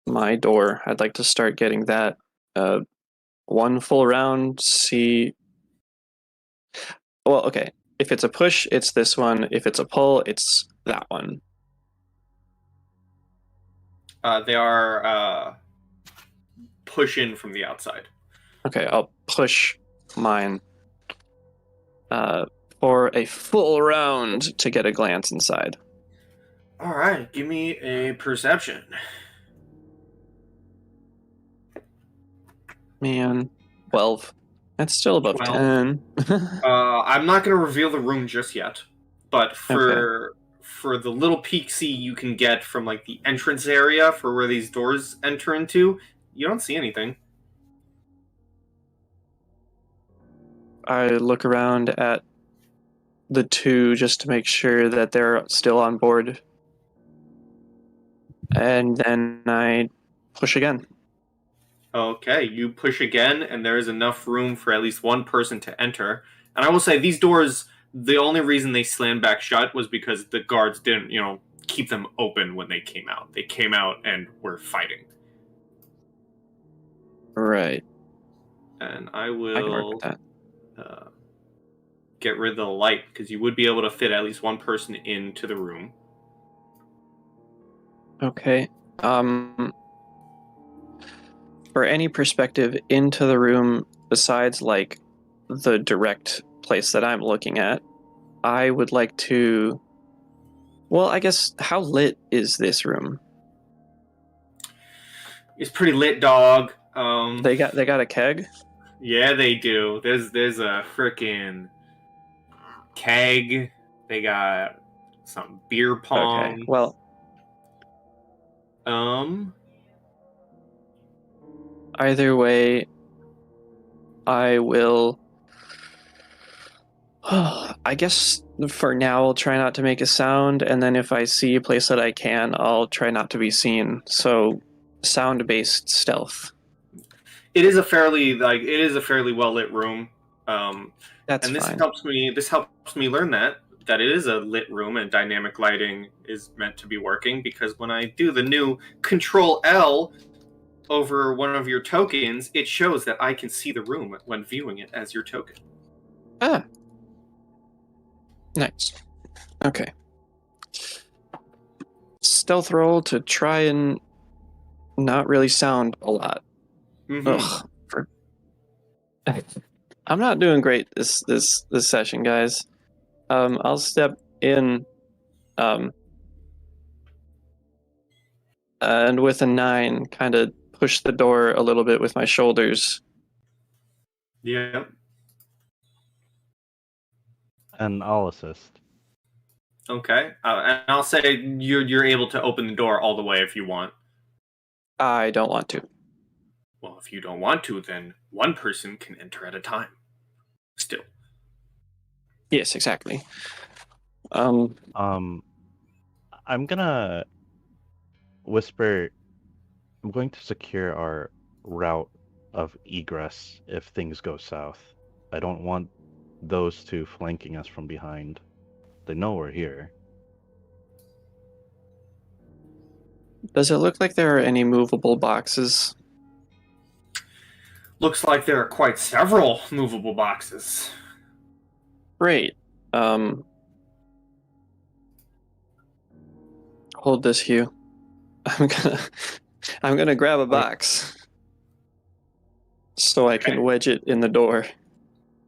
my door. I'd like to start getting that 1 full round, see... Well, okay. If it's a push, it's this one. If it's a pull, it's that one. They are push in from the outside. Okay, I'll push mine for a full round to get a glance inside. All right, give me a perception. Man, 12. That's still above 12. 10. I'm not going to reveal the room just yet, but for the little peek-see you can get from like the entrance area for where these doors enter into, you don't see anything. I look around at the 2 just to make sure that they're still on board. And then I push again. Okay, you push again, and there is enough room for at least 1 person to enter. And I will say, these doors, the only reason they slammed back shut was because the guards didn't, keep them open when they came out. They came out and were fighting. Right. And I I can work will with that. get rid of the light, because you would be able to fit at least 1 person into the room. Okay. For any perspective into the room besides like the direct place that I'm looking at, I would like to... Well, I guess, how lit is this room? It's pretty lit, dog. They got a keg? Yeah, they do. There's a frickin' keg. They got some beer pong. Okay, well... Either way, I will... I guess for now I'll try not to make a sound, and then if I see a place that I can, I'll try not to be seen. So, sound-based stealth. It is a fairly well lit room. That's and this fine. helps me learn that it is a lit room and dynamic lighting is meant to be working, because when I do the new Control L over one of your tokens, it shows that I can see the room when viewing it as your token. Ah. Nice. Okay. Stealth roll to try and not really sound a lot. Mm-hmm. Ugh. I'm not doing great this session, guys. I'll step in and with a 9 kind of push the door a little bit with my shoulders. Yeah. And I'll assist. Okay. And I'll say you're able to open the door all the way if you want. I don't want to. Well, if you don't want to, then 1 person can enter at a time. Still. Yes, exactly. I'm gonna whisper. I'm going to secure our route of egress if things go south. I don't want those 2 flanking us from behind. They know we're here. Does it look like there are any movable boxes Looks like there are quite several movable boxes. Great. Hold this, Hugh. I'm gonna grab a box so I can wedge it in the door.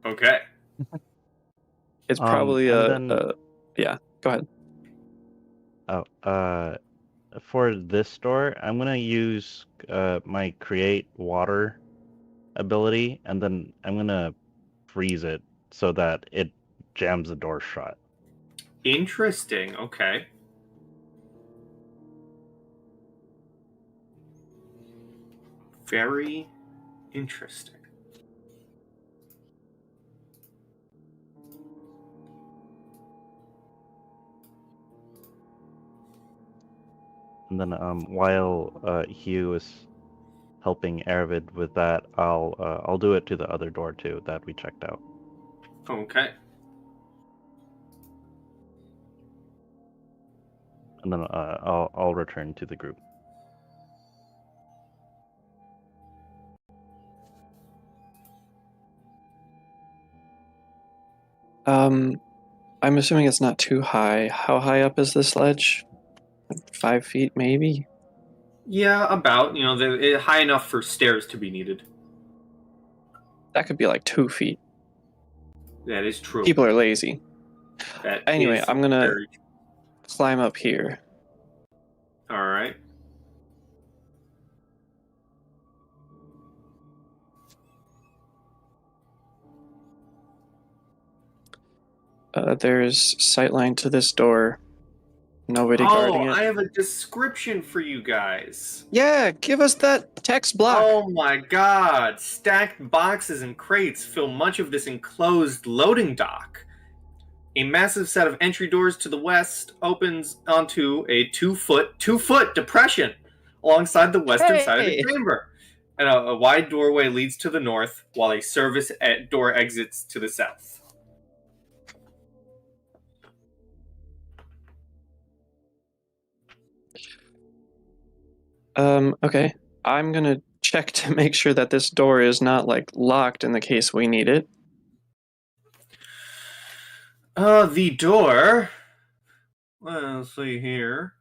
Okay. It's probably yeah. Go ahead. Oh, for this door, I'm gonna use my create water ability, and then I'm gonna freeze it so that it jams the door shut. Interesting. Okay. Very interesting. And then while Hugh is helping Aravid with that, I'll do it to the other door too that we checked out. Okay. And then I'll return to the group. I'm assuming it's not too high. How high up is this ledge? 5 feet, maybe? Yeah, about. High enough for stairs to be needed. That could be like 2 feet. That is true. People are lazy. Anyway, I'm gonna climb up here. All right. There's sightline to this door. Nobody guarding it. I have a description for you guys. Yeah, give us that text block. Oh my god. Stacked boxes and crates fill much of this enclosed loading dock. A massive set of entry doors to the west opens onto a 2-foot depression alongside the western side of the chamber. And a wide doorway leads to the north, while a service door exits to the south. Okay. I'm gonna check to make sure that this door is not like locked in the case we need it. The door. Let's see here.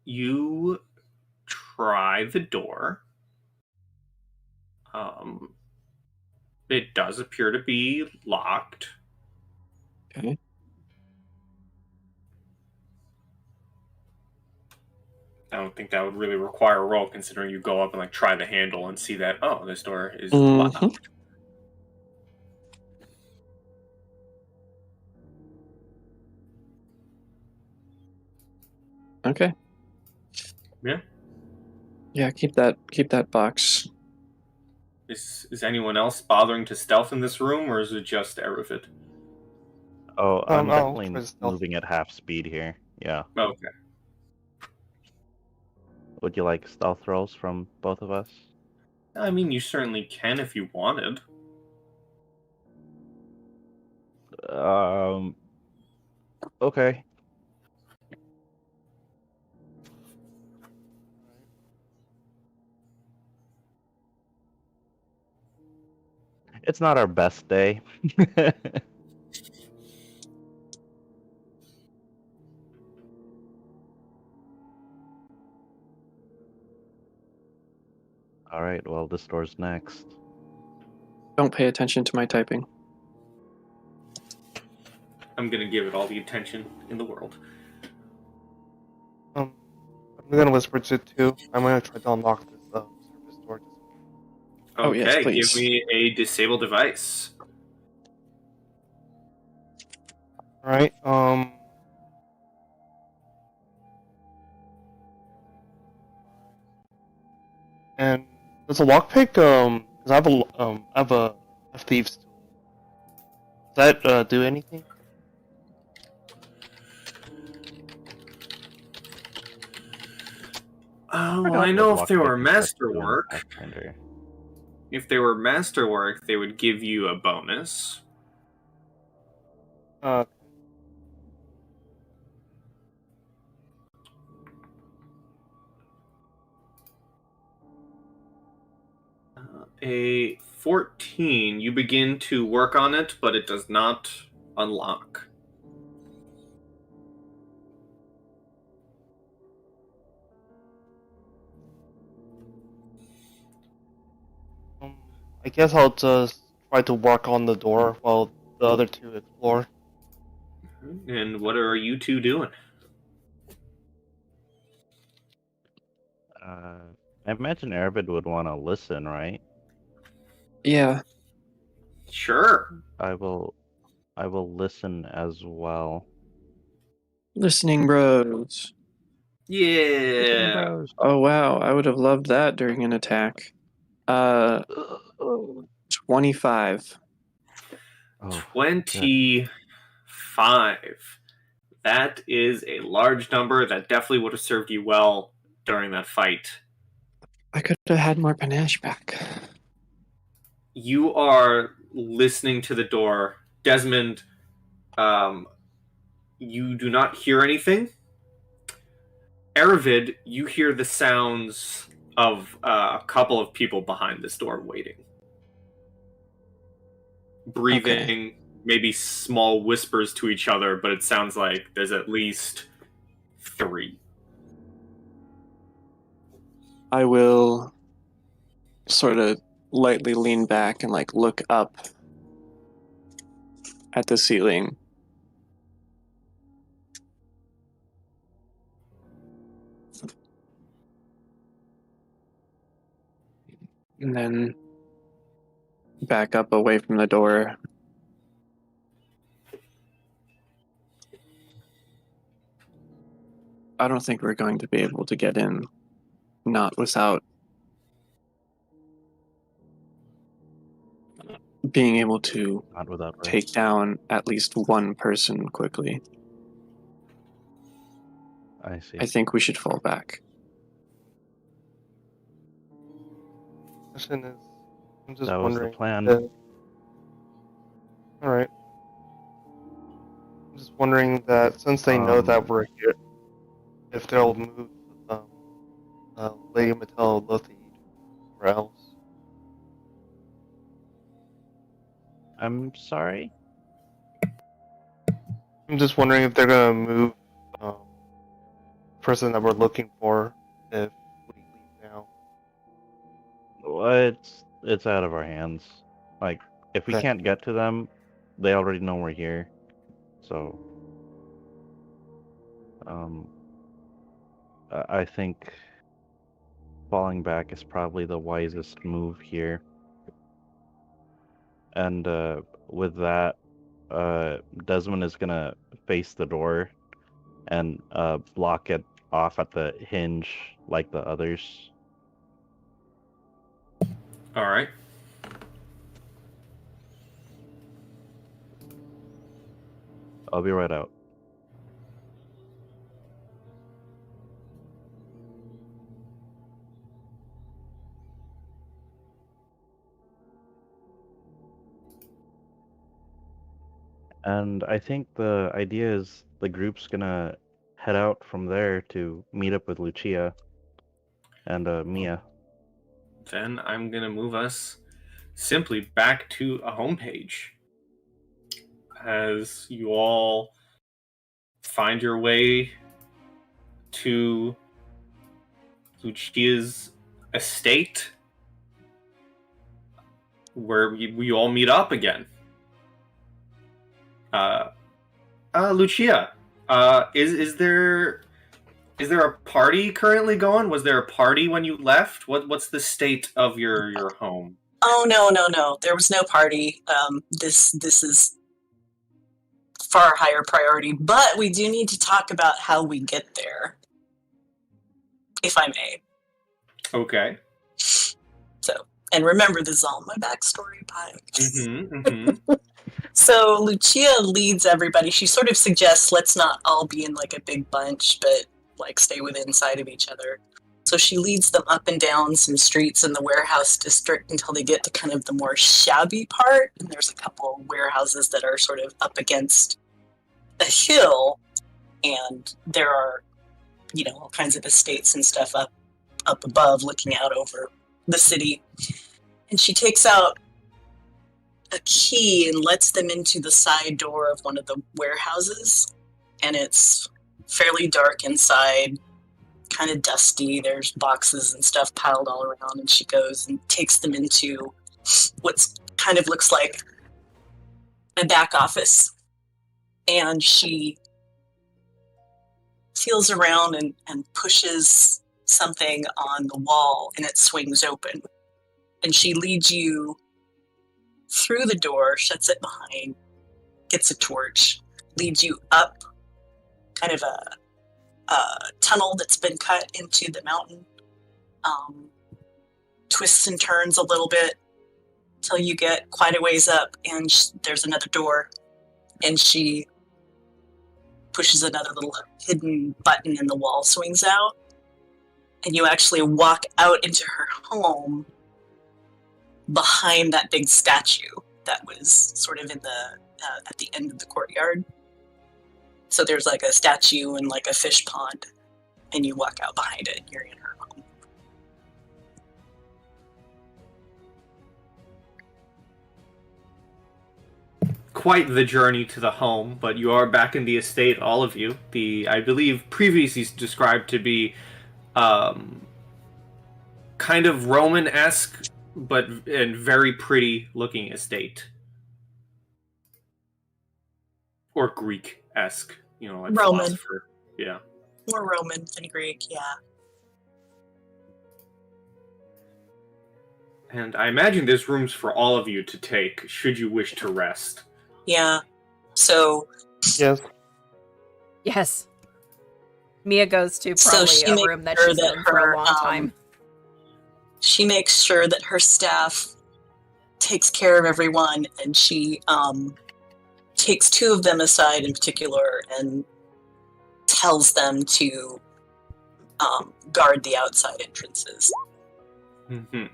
You try the door. It does appear to be locked. Okay. I don't think that would really require a roll, considering you go up and try the handle and see that this door is locked. Okay. Yeah. Yeah, keep that box. Is anyone else bothering to stealth in this room, or is it just Aravid? Oh, I'm I'll definitely try to stealth. moving at half speed here. Yeah. Okay. Would you like stealth rolls from both of us? I mean, you certainly can if you wanted. Okay. It's not our best day. All right, well, this door's next. Don't pay attention to my typing. I'm gonna give it all the attention in the world. I'm gonna whisper to it too. I'm gonna try to unlock this service door. Oh, Okay, yes, please. give me a disable device. Alright, and does a lockpick, because I have a thieves tool. Does that do anything? Oh, I know if they were Lockpick is masterwork. Pathfinder. If they were masterwork, they would give you a bonus. A 14. You begin to work on it, but it does not unlock. I guess I'll just try to work on the door while the other two explore. And what are you two doing? I imagine Arvid would want to listen, right? Yeah. Sure. I will listen as well. Listening bros. Yeah. Oh wow, I would have loved that during an attack. 25. Oh, 25. That is a large number that definitely would have served you well during that fight. I could have had more panache back. You are listening to the door. Desmond, you do not hear anything. Arvid, you hear the sounds of a couple of people behind this door waiting. Breathing, maybe small whispers to each other, but it sounds like there's at least 3. I will sort of lightly lean back and like look up at the ceiling. And then back up away from the door. I don't think we're going to be able to get in, not without being able to not without take down at least one person quickly. I see. I think we should fall back. Question is, I'm just That was the wondering. plan. Alright. I'm just wondering that since they know that we're here, if they'll move Lady Mattel Lothid or else. I'm sorry? I'm just wondering if they're gonna move the person that we're looking for if we leave now. Well, it's out of our hands. Like, if we Okay. can't get to them, they already know we're here. So, I think falling back is probably the wisest move here. And with that, Desmond is gonna face the door and block it off at the hinge like the others. All right. I'll be right out. And I think the idea is the group's gonna head out from there to meet up with Lucia and Mia. Then I'm going to move us simply back to a homepage. As you all find your way to Lucia's estate, where we all meet up again. Lucia, is there a party currently going? Was there a party when you left? What's the state of your home? Oh no! There was no party. This is far higher priority, but we do need to talk about how we get there, if I may. Okay. So, and remember, this is all my backstory, Pike. Mm-hmm. So Lucia leads everybody. She sort of suggests let's not all be in like a big bunch, but like stay within sight of each other. So she leads them up and down some streets in the warehouse district until they get to kind of the more shabby part. And there's a couple of warehouses that are sort of up against a hill, and there are, all kinds of estates and stuff up above looking out over the city. And she takes out a key and lets them into the side door of one of the warehouses. And it's fairly dark inside, kind of dusty. There's boxes and stuff piled all around. And she goes and takes them into what's kind of looks like a back office. And she feels around and pushes something on the wall, and it swings open. And she leads you through the door, shuts it behind, gets a torch, leads you up kind of a tunnel that's been cut into the mountain, twists and turns a little bit till you get quite a ways up, and there's another door, and she pushes another little hidden button and the wall swings out, and you actually walk out into her home behind that big statue that was sort of in the at the end of the courtyard. So there's like a statue and like a fish pond, and you walk out behind it and you're in her home. Quite the journey to the home, but you are back in the estate, all of you. I believe previously described to be kind of Roman-esque, but and very pretty looking estate. Or Greek-esque, like Roman. philosopher. Yeah. More Roman than Greek, yeah. And I imagine there's rooms for all of you to take, should you wish to rest. Yeah. So Yes. Yes. Mia goes to So probably she a makes room that sure she's that in for her, a long time. she makes sure that her staff takes care of everyone, and she takes two of them aside in particular and tells them to guard the outside entrances. Mm-hmm.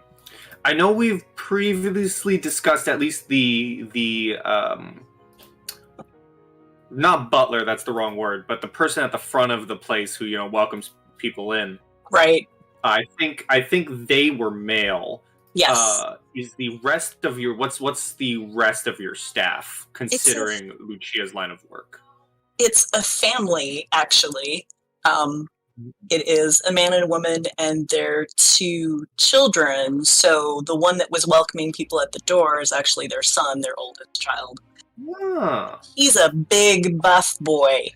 I know we've previously discussed at least the not butler, that's the wrong word, but the person at the front of the place who welcomes people in. Right. I think they were male. Yes. Is the rest of your what's the rest of your staff considering Lucia's line of work? It's a family, actually. It is a man and a woman and their two children. So the one that was welcoming people at the door is actually their son, their oldest child. Ah. He's a big buff boy.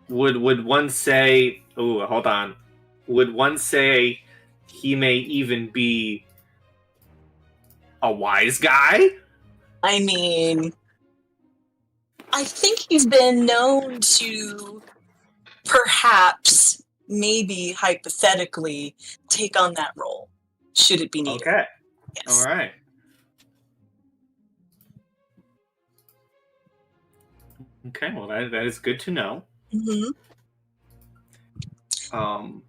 Would one say? Oh, hold on. Would one say he may even be a wise guy? I mean, I think he's been known to perhaps, maybe hypothetically, take on that role, should it be needed. Okay. Yes. All right. Okay, well that is good to know. Mm-hmm. And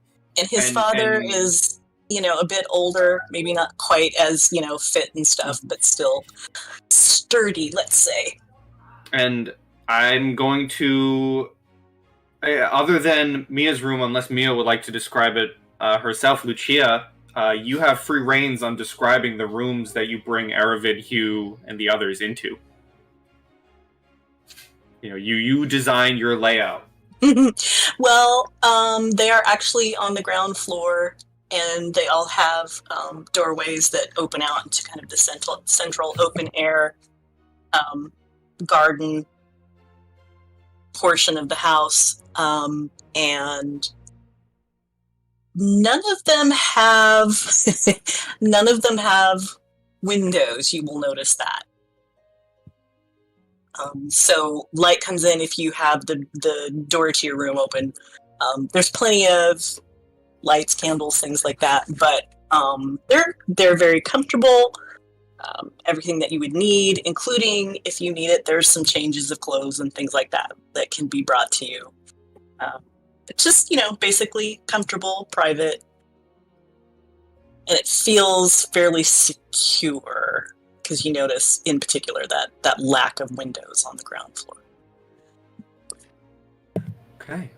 his father is, a bit older, maybe not quite as, fit and stuff, but still sturdy, let's say. And I'm going to, other than Mia's room, unless Mia would like to describe it herself, Lucia, you have free reins on describing the rooms that you bring Aravid, Hugh, and the others into. You design your layout. Well, they are actually on the ground floor, and they all have doorways that open out into kind of the central open air garden portion of the house, and none of them have windows. You will notice that. So light comes in if you have the door to your room open. There's plenty of lights, candles, things like that, but they're very comfortable. Everything that you would need, including if you need it, there's some changes of clothes and things like that can be brought to you. It's just, basically comfortable, private, and it feels fairly secure. Because you notice, in particular, that lack of windows on the ground floor. Okay.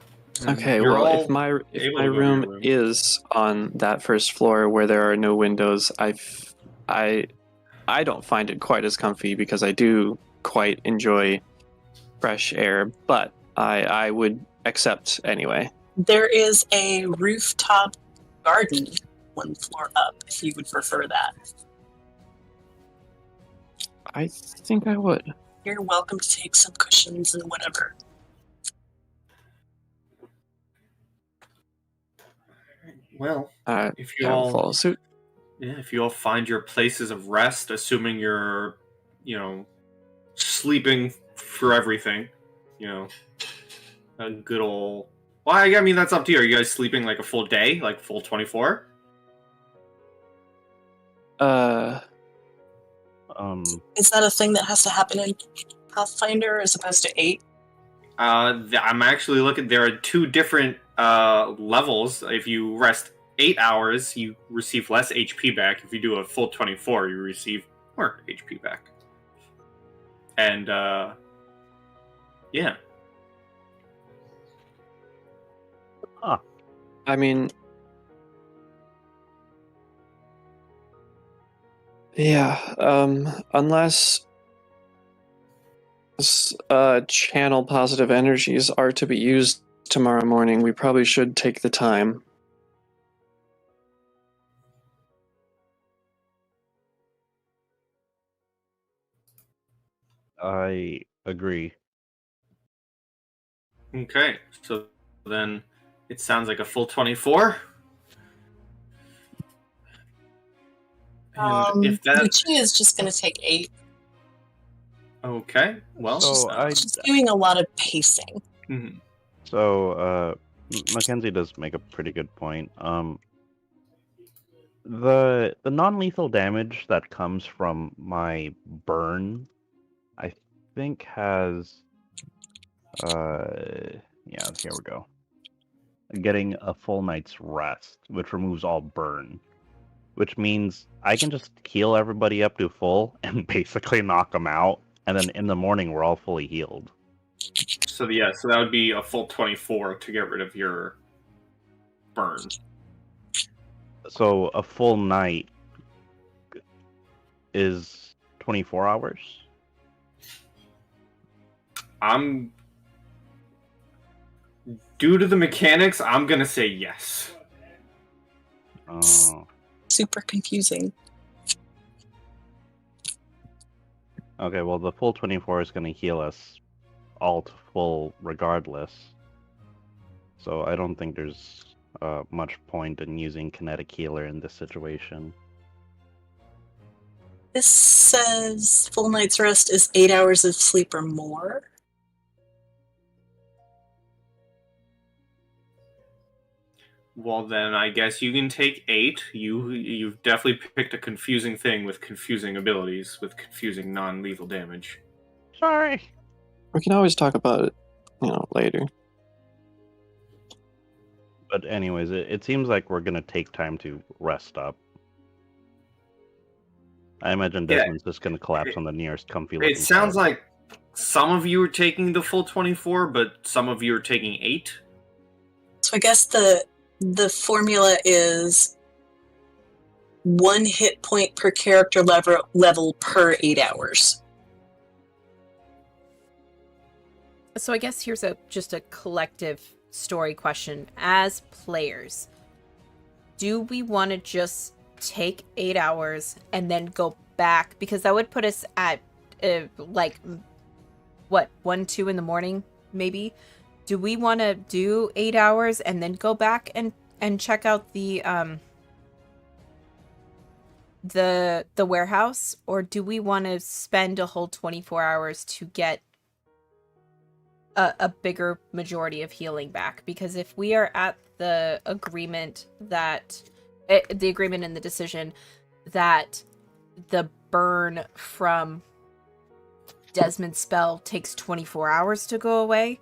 Okay, You're well, all if my able to go to room your room. is on that first floor where there are no windows, I don't find it quite as comfy because I do quite enjoy fresh air, but I would accept anyway. There is a rooftop garden 1 floor up if you would prefer that. I think I would. You're welcome to take some cushions and whatever. Well, I if you have a all fall suit. if you all find your places of rest, assuming you're, sleeping for everything, a good old. Well, I mean that's up to you. Are you guys sleeping like a full day, like full 24? Is that a thing that has to happen in Pathfinder as opposed to 8? I'm actually looking. There are 2 different levels. If you rest 8 hours, you receive less HP back. If you do a full 24, you receive more HP back. And yeah. Huh. I mean, yeah, unless channel positive energies are to be used tomorrow morning, we probably should take the time. I agree. Okay, so then it sounds like a full 24. And if that Lucia is just going to take 8. okay, well, So She's doing a lot of pacing. mhm. So Mackenzie does make a pretty good point. The non-lethal damage that comes from my burn, I think has yeah, here we go. Getting a full night's rest, which removes all burn, which means I can just heal everybody up to full and basically knock them out, and then in the morning we're all fully healed. So that would be a full 24 to get rid of your burn. So a full night is 24 hours? Due to the mechanics, I'm gonna say yes. Oh. Super confusing. Okay, well the full 24 is going to heal us all to full regardless. So I don't think there's much point in using kinetic healer in this situation. This says full night's rest is 8 hours of sleep or more. Well, then I guess you can take 8. You've definitely picked a confusing thing with confusing abilities, with confusing non-lethal damage. Sorry. We can always talk about it, later. But anyways, it seems like we're going to take time to rest up. I imagine Desmond's just going to collapse on the nearest comfy looking It sounds bed. like some of you are taking the full 24, but some of you are taking 8. So I guess the formula is 1 hit point per character level per 8 hours. So I guess here's just a collective story question. As players, do we want to just take 8 hours and then go back? Because that would put us at 1, 2 in the morning, maybe. Do we want to do 8 hours and then go back and check out the warehouse, or do we want to spend a whole 24 hours to get a bigger majority of healing back? Because if we are at the agreement that the agreement in the decision that the burn from Desmond's spell takes 24 hours to go away,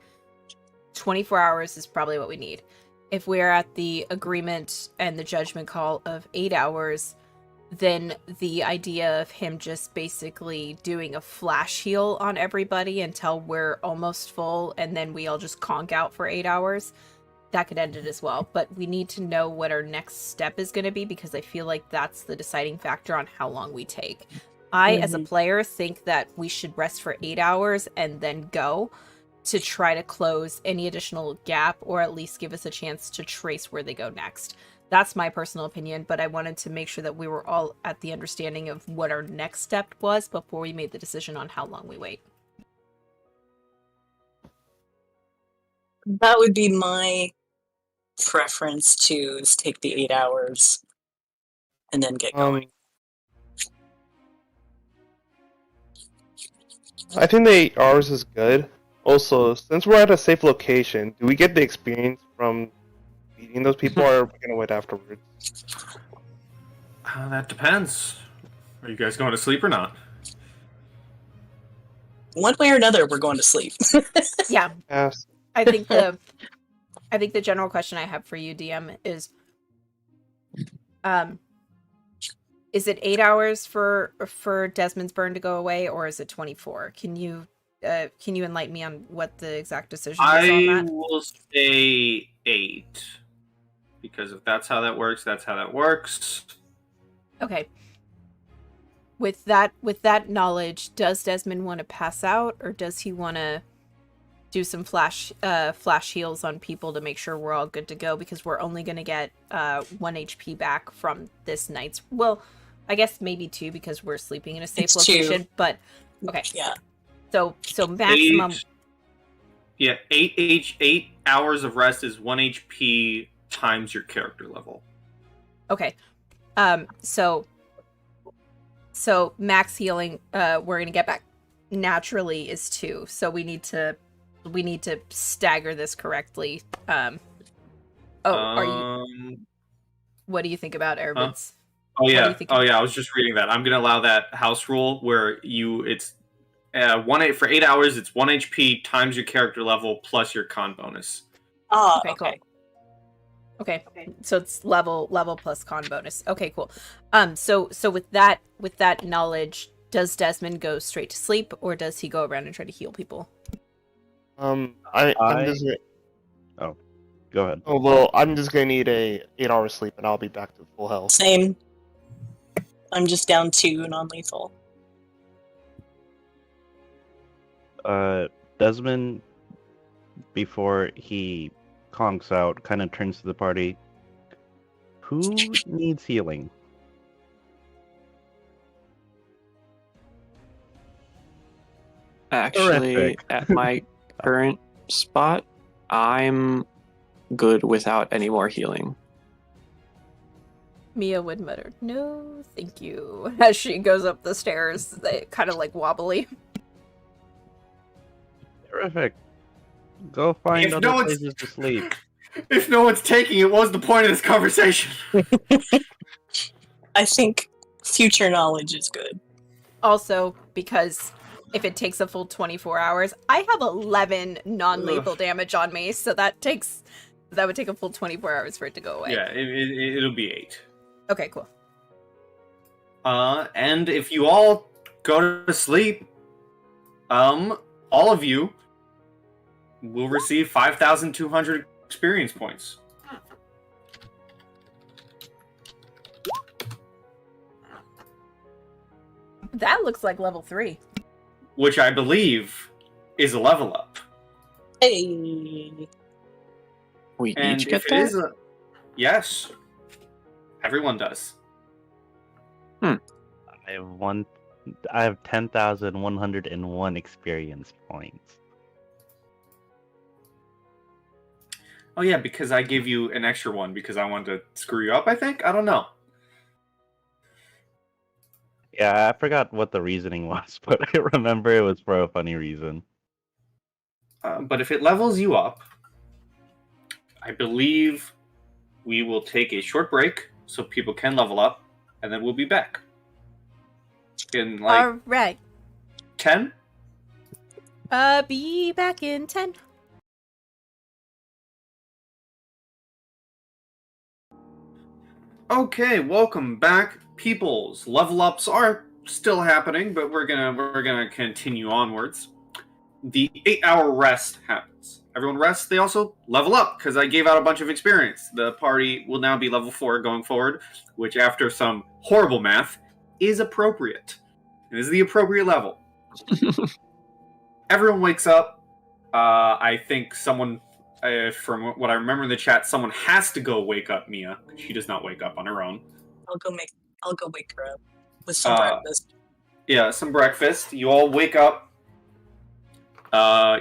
24 hours is probably what we need. If we're at the agreement and the judgment call of 8 hours, then the idea of him just basically doing a flash heal on everybody until we're almost full and then we all just conk out for 8 hours, that could end it as well. But we need to know what our next step is going to be, because I feel like that's the deciding factor on how long we take. I, as a player, think that we should rest for 8 hours and then go to try to close any additional gap, or at least give us a chance to trace where they go next. That's my personal opinion, but I wanted to make sure that we were all at the understanding of what our next step was before we made the decision on how long we wait. That would be my preference too, is take the 8 hours and then get going. I think the 8 hours is good. Also, since we're at a safe location, do we get the experience from beating those people, or are we gonna wait afterwards? That depends. Are you guys going to sleep or not? One way or another, we're going to sleep. Yeah. Yes. I think the general question I have for you, DM, is it 8 hours for Desmond's burn to go away, or is it 24? Can you enlighten me on what the exact decision is on that? I will say 8. Because if that's how that works, that's how that works. Okay. With that knowledge, does Desmond want to pass out, or does he want to do some flash heals on people to make sure we're all good to go? Because we're only going to get 1 HP back from this night's. Well, I guess maybe 2 because we're sleeping in a safe It's location. 2. But okay, Yeah. so maximum. 8 hours of rest is 1 HP times your character level. Okay, so max healing we're gonna get back naturally is 2. So we need to stagger this correctly. Are you? What do you think about Arvid's? Oh yeah, I was just reading that. I'm gonna allow that house rule where it's 8 hours. It's 1 HP times your character level plus your con bonus. Oh, okay, okay. Cool. Okay, so it's level plus con bonus. Okay, cool. So with that knowledge, does Desmond go straight to sleep, or does he go around and try to heal people? I'm just gonna... Oh, go ahead. Oh well, I'm just gonna need a 8-hour sleep, and I'll be back to full health. Same. I'm just down 2 non-lethal. Desmond, before he conks out, kind of turns to the party. Who needs healing? Actually, Terrific. at my current spot, I'm good without any more healing. Mia would mutter, "No, thank you," as she goes up the stairs. They kind of like wobbly. Terrific. Go find other places to sleep. If no one's taking it, what's the point of this conversation? I think future knowledge is good. Also, because if it takes a full 24 hours, I have 11 non-lethal damage on me, so that would take a full 24 hours for it to go away. Yeah, it'll be 8. Okay, cool. And if you all go to sleep, all of you will receive 5,200 experience points. That looks like level 3. Which I believe is a level up. Hey. We And each get if it that? is yes, everyone does. I have 10,101 experience points. Oh yeah, because I gave you an extra one because I wanted to screw you up, I think? I don't know. Yeah, I forgot what the reasoning was, but I remember it was for a funny reason. But if it levels you up, I believe we will take a short break so people can level up, and then we'll be back. In like All right. 10? Be back in 10. Okay, welcome back, peoples. Level ups are still happening, but we're gonna continue onwards. the 8-hour rest happens. Everyone rests. They also level up because I gave out a bunch of experience. The party will now be level 4 going forward, which after some horrible math is appropriate. It is the appropriate level. Everyone wakes up. I think someone, from what I remember in the chat, someone has to go wake up Mia. She does not wake up on her own. I'll go wake her up with some breakfast. Yeah, some breakfast. You all wake up.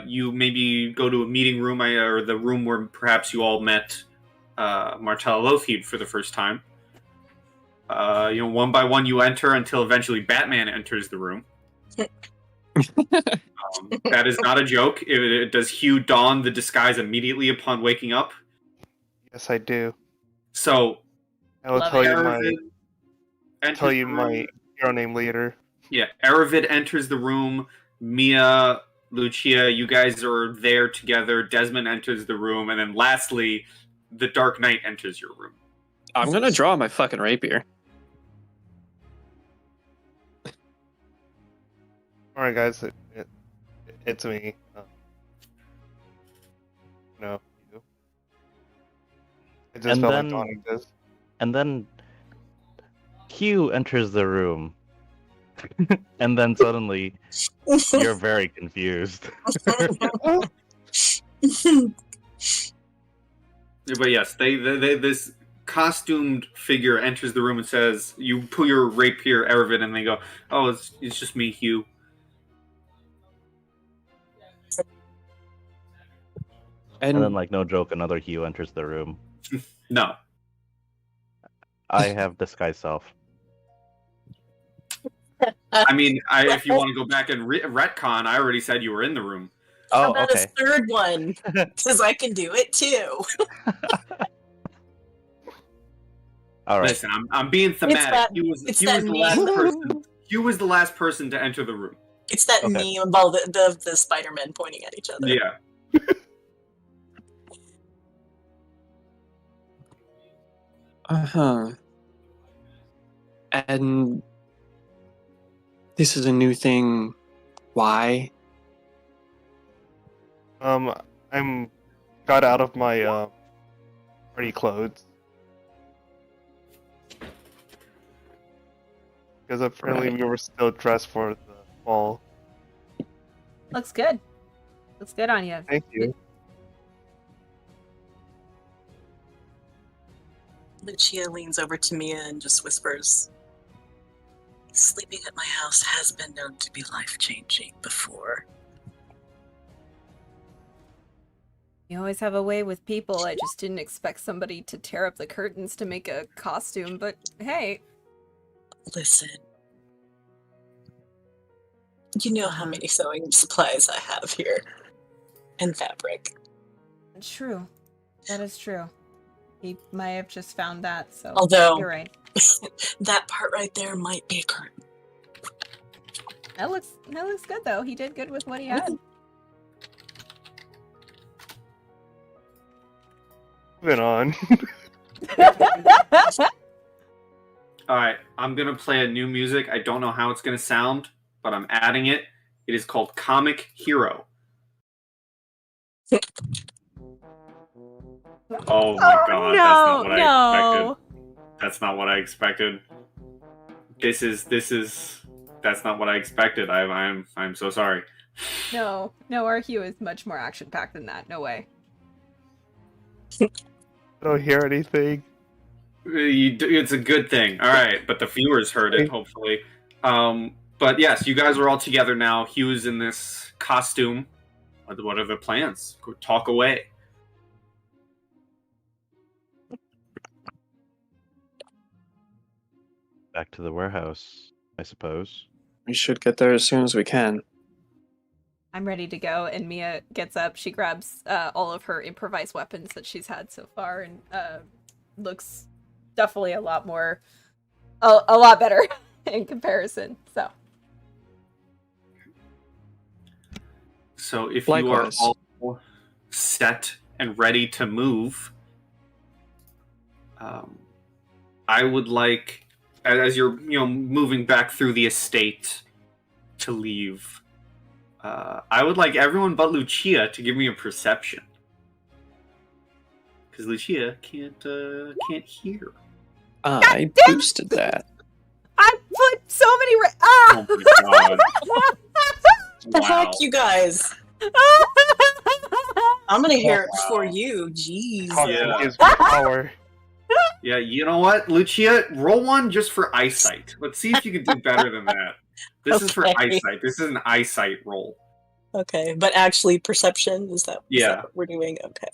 You maybe go to a meeting room, or the room where perhaps you all met Martella Lothheed for the first time. One by one you enter until eventually Batman enters the room. That is not a joke. Does Hugh don the disguise immediately upon waking up? Yes, I do. So I will Love tell you my hero name later. Yeah, Aravid enters the room. Mia, Lucia, you guys are there together. Desmond enters the room, and then lastly, the Dark Knight enters your room. I'm gonna draw my fucking rapier. All right, guys, it's me. No, you. I just And felt then- like dawning this. And then Hugh enters the room. And then suddenly you're very confused. But yes, this costumed figure enters the room and says, "You pull your rapier, Aravid," and they go, "Oh, it's just me, Hugh." And then, like, no joke, another Hugh enters the room. No. I have disguise self. I mean, if you want to go back and retcon, I already said you were in the room. How Oh, about okay. a third one? Because I can do it too. All right. Listen, I'm being thematic. that- Hugh was it's the that last meme. person. Hugh was the last person to enter the room. It's that Okay. meme of all the Spider-Men pointing at each other. Yeah. Uh-huh. And this is a new thing. Why? I'm got out of my party clothes because apparently Right. we were still dressed for the ball. Looks good. Looks good on you. Thank you. Lucia leans over to Mia and just whispers, "Sleeping at my house has been known to be life-changing before." You always have a way with people. I just didn't expect somebody to tear up the curtains to make a costume, but hey. Listen. You know how many sewing supplies I have here. And fabric. True. That is true. He might have just found that, so Although- you're right. That part right there might be a curtain. That looks good though. He did good with what he had. Moving on. All right, I'm gonna play a new music. I don't know how it's gonna sound, but I'm adding it. It is called Comic Hero. Oh my god, that's not what I expected. That's not what I expected. This is that's not what I expected. I'm so sorry. No, our Hugh is much more action packed than that. No way. I don't hear anything. It's a good thing. All right, but the viewers heard it, hopefully. But yes, you guys are all together now. Hugh's in this costume. What are the plans? Go talk away. Back to the warehouse, I suppose. We should get there as soon as we can. I'm ready to go, and Mia gets up. She grabs all of her improvised weapons that she's had so far, and looks definitely a lot better in comparison. So if Likewise. you are all set and ready to move, I would like, as you're moving back through the estate to leave, I would like everyone but Lucia to give me a perception. Because Lucia can't hear. I boosted that. I put so many. Oh my god! The heck, you guys? I'm gonna hear it Wow. for you. Jeez. Yeah. Gives me power. Yeah, you know what, Lucia? Roll one just for eyesight. Let's see if you can do better than that. This is for Okay. eyesight. This is an eyesight roll. Okay, but actually, perception is that Yeah. what we're doing? Okay.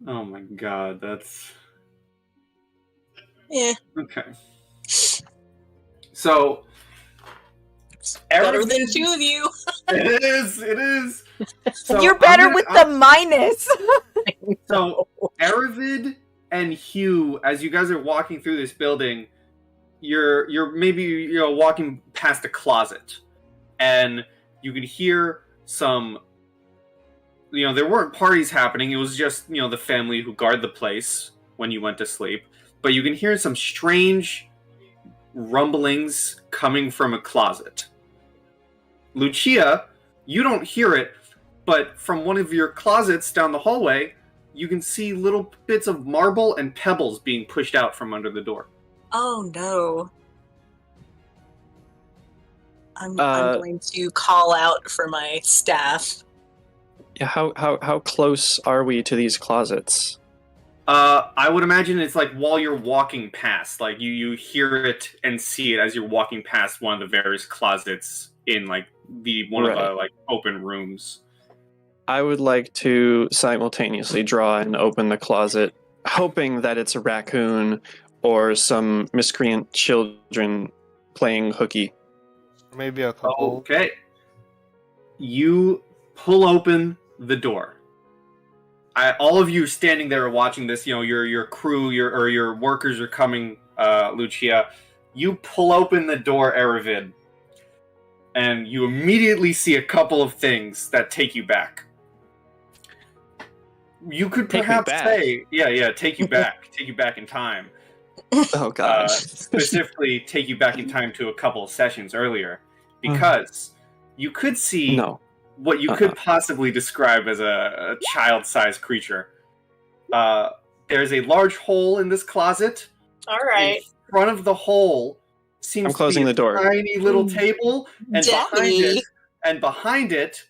Oh my god, that's Yeah. okay. So Better Aravid- than two of you. It is. It is. So You're I'm better gonna- with the minus. So Aravid and Hugh, as you guys are walking through this building, you're maybe walking past a closet, and you can hear some. There weren't parties happening. It was just the family who guard the place when you went to sleep. But you can hear some strange rumblings coming from a closet. Lucia, you don't hear it, but from one of your closets down the hallway, you can see little bits of marble and pebbles being pushed out from under the door. Oh no. I'm going to call out for my staff. Yeah, how close are we to these closets? I would imagine it's like while you're walking past, like you hear it and see it as you're walking past one of the various closets in like one of the like open rooms. I would like to simultaneously draw and open the closet, hoping that it's a raccoon or some miscreant children playing hooky. Or maybe a couple. Okay. You pull open the door. All of you standing there watching this, your crew, your workers are coming, Lucia. You pull open the door, Aravid, and you immediately see a couple of things that take you back. You could Take me perhaps back. say, take you back, take you back in time. Oh god. Specifically, take you back in time to a couple of sessions earlier, because you could see No. what you could possibly describe as a child-sized creature. There's a large hole in this closet. All right. In front of the hole seems I'm closing to be the door. a tiny little table, and Daddy. behind it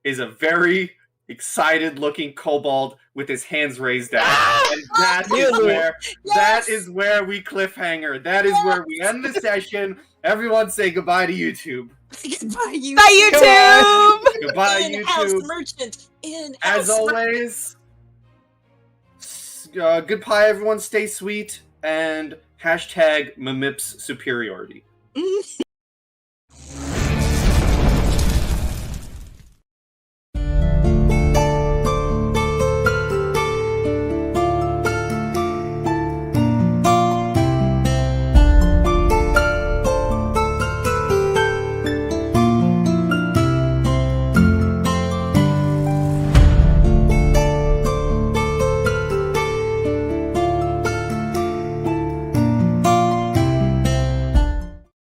is a very excited-looking kobold with his hands raised out. And that is where we cliffhanger. That is where we end the session. Everyone say goodbye to YouTube. Goodbye, you. Bye, YouTube. Goodbye, In-house YouTube. merchant. As always, goodbye, everyone. Stay sweet. And #Mimips superiority. always.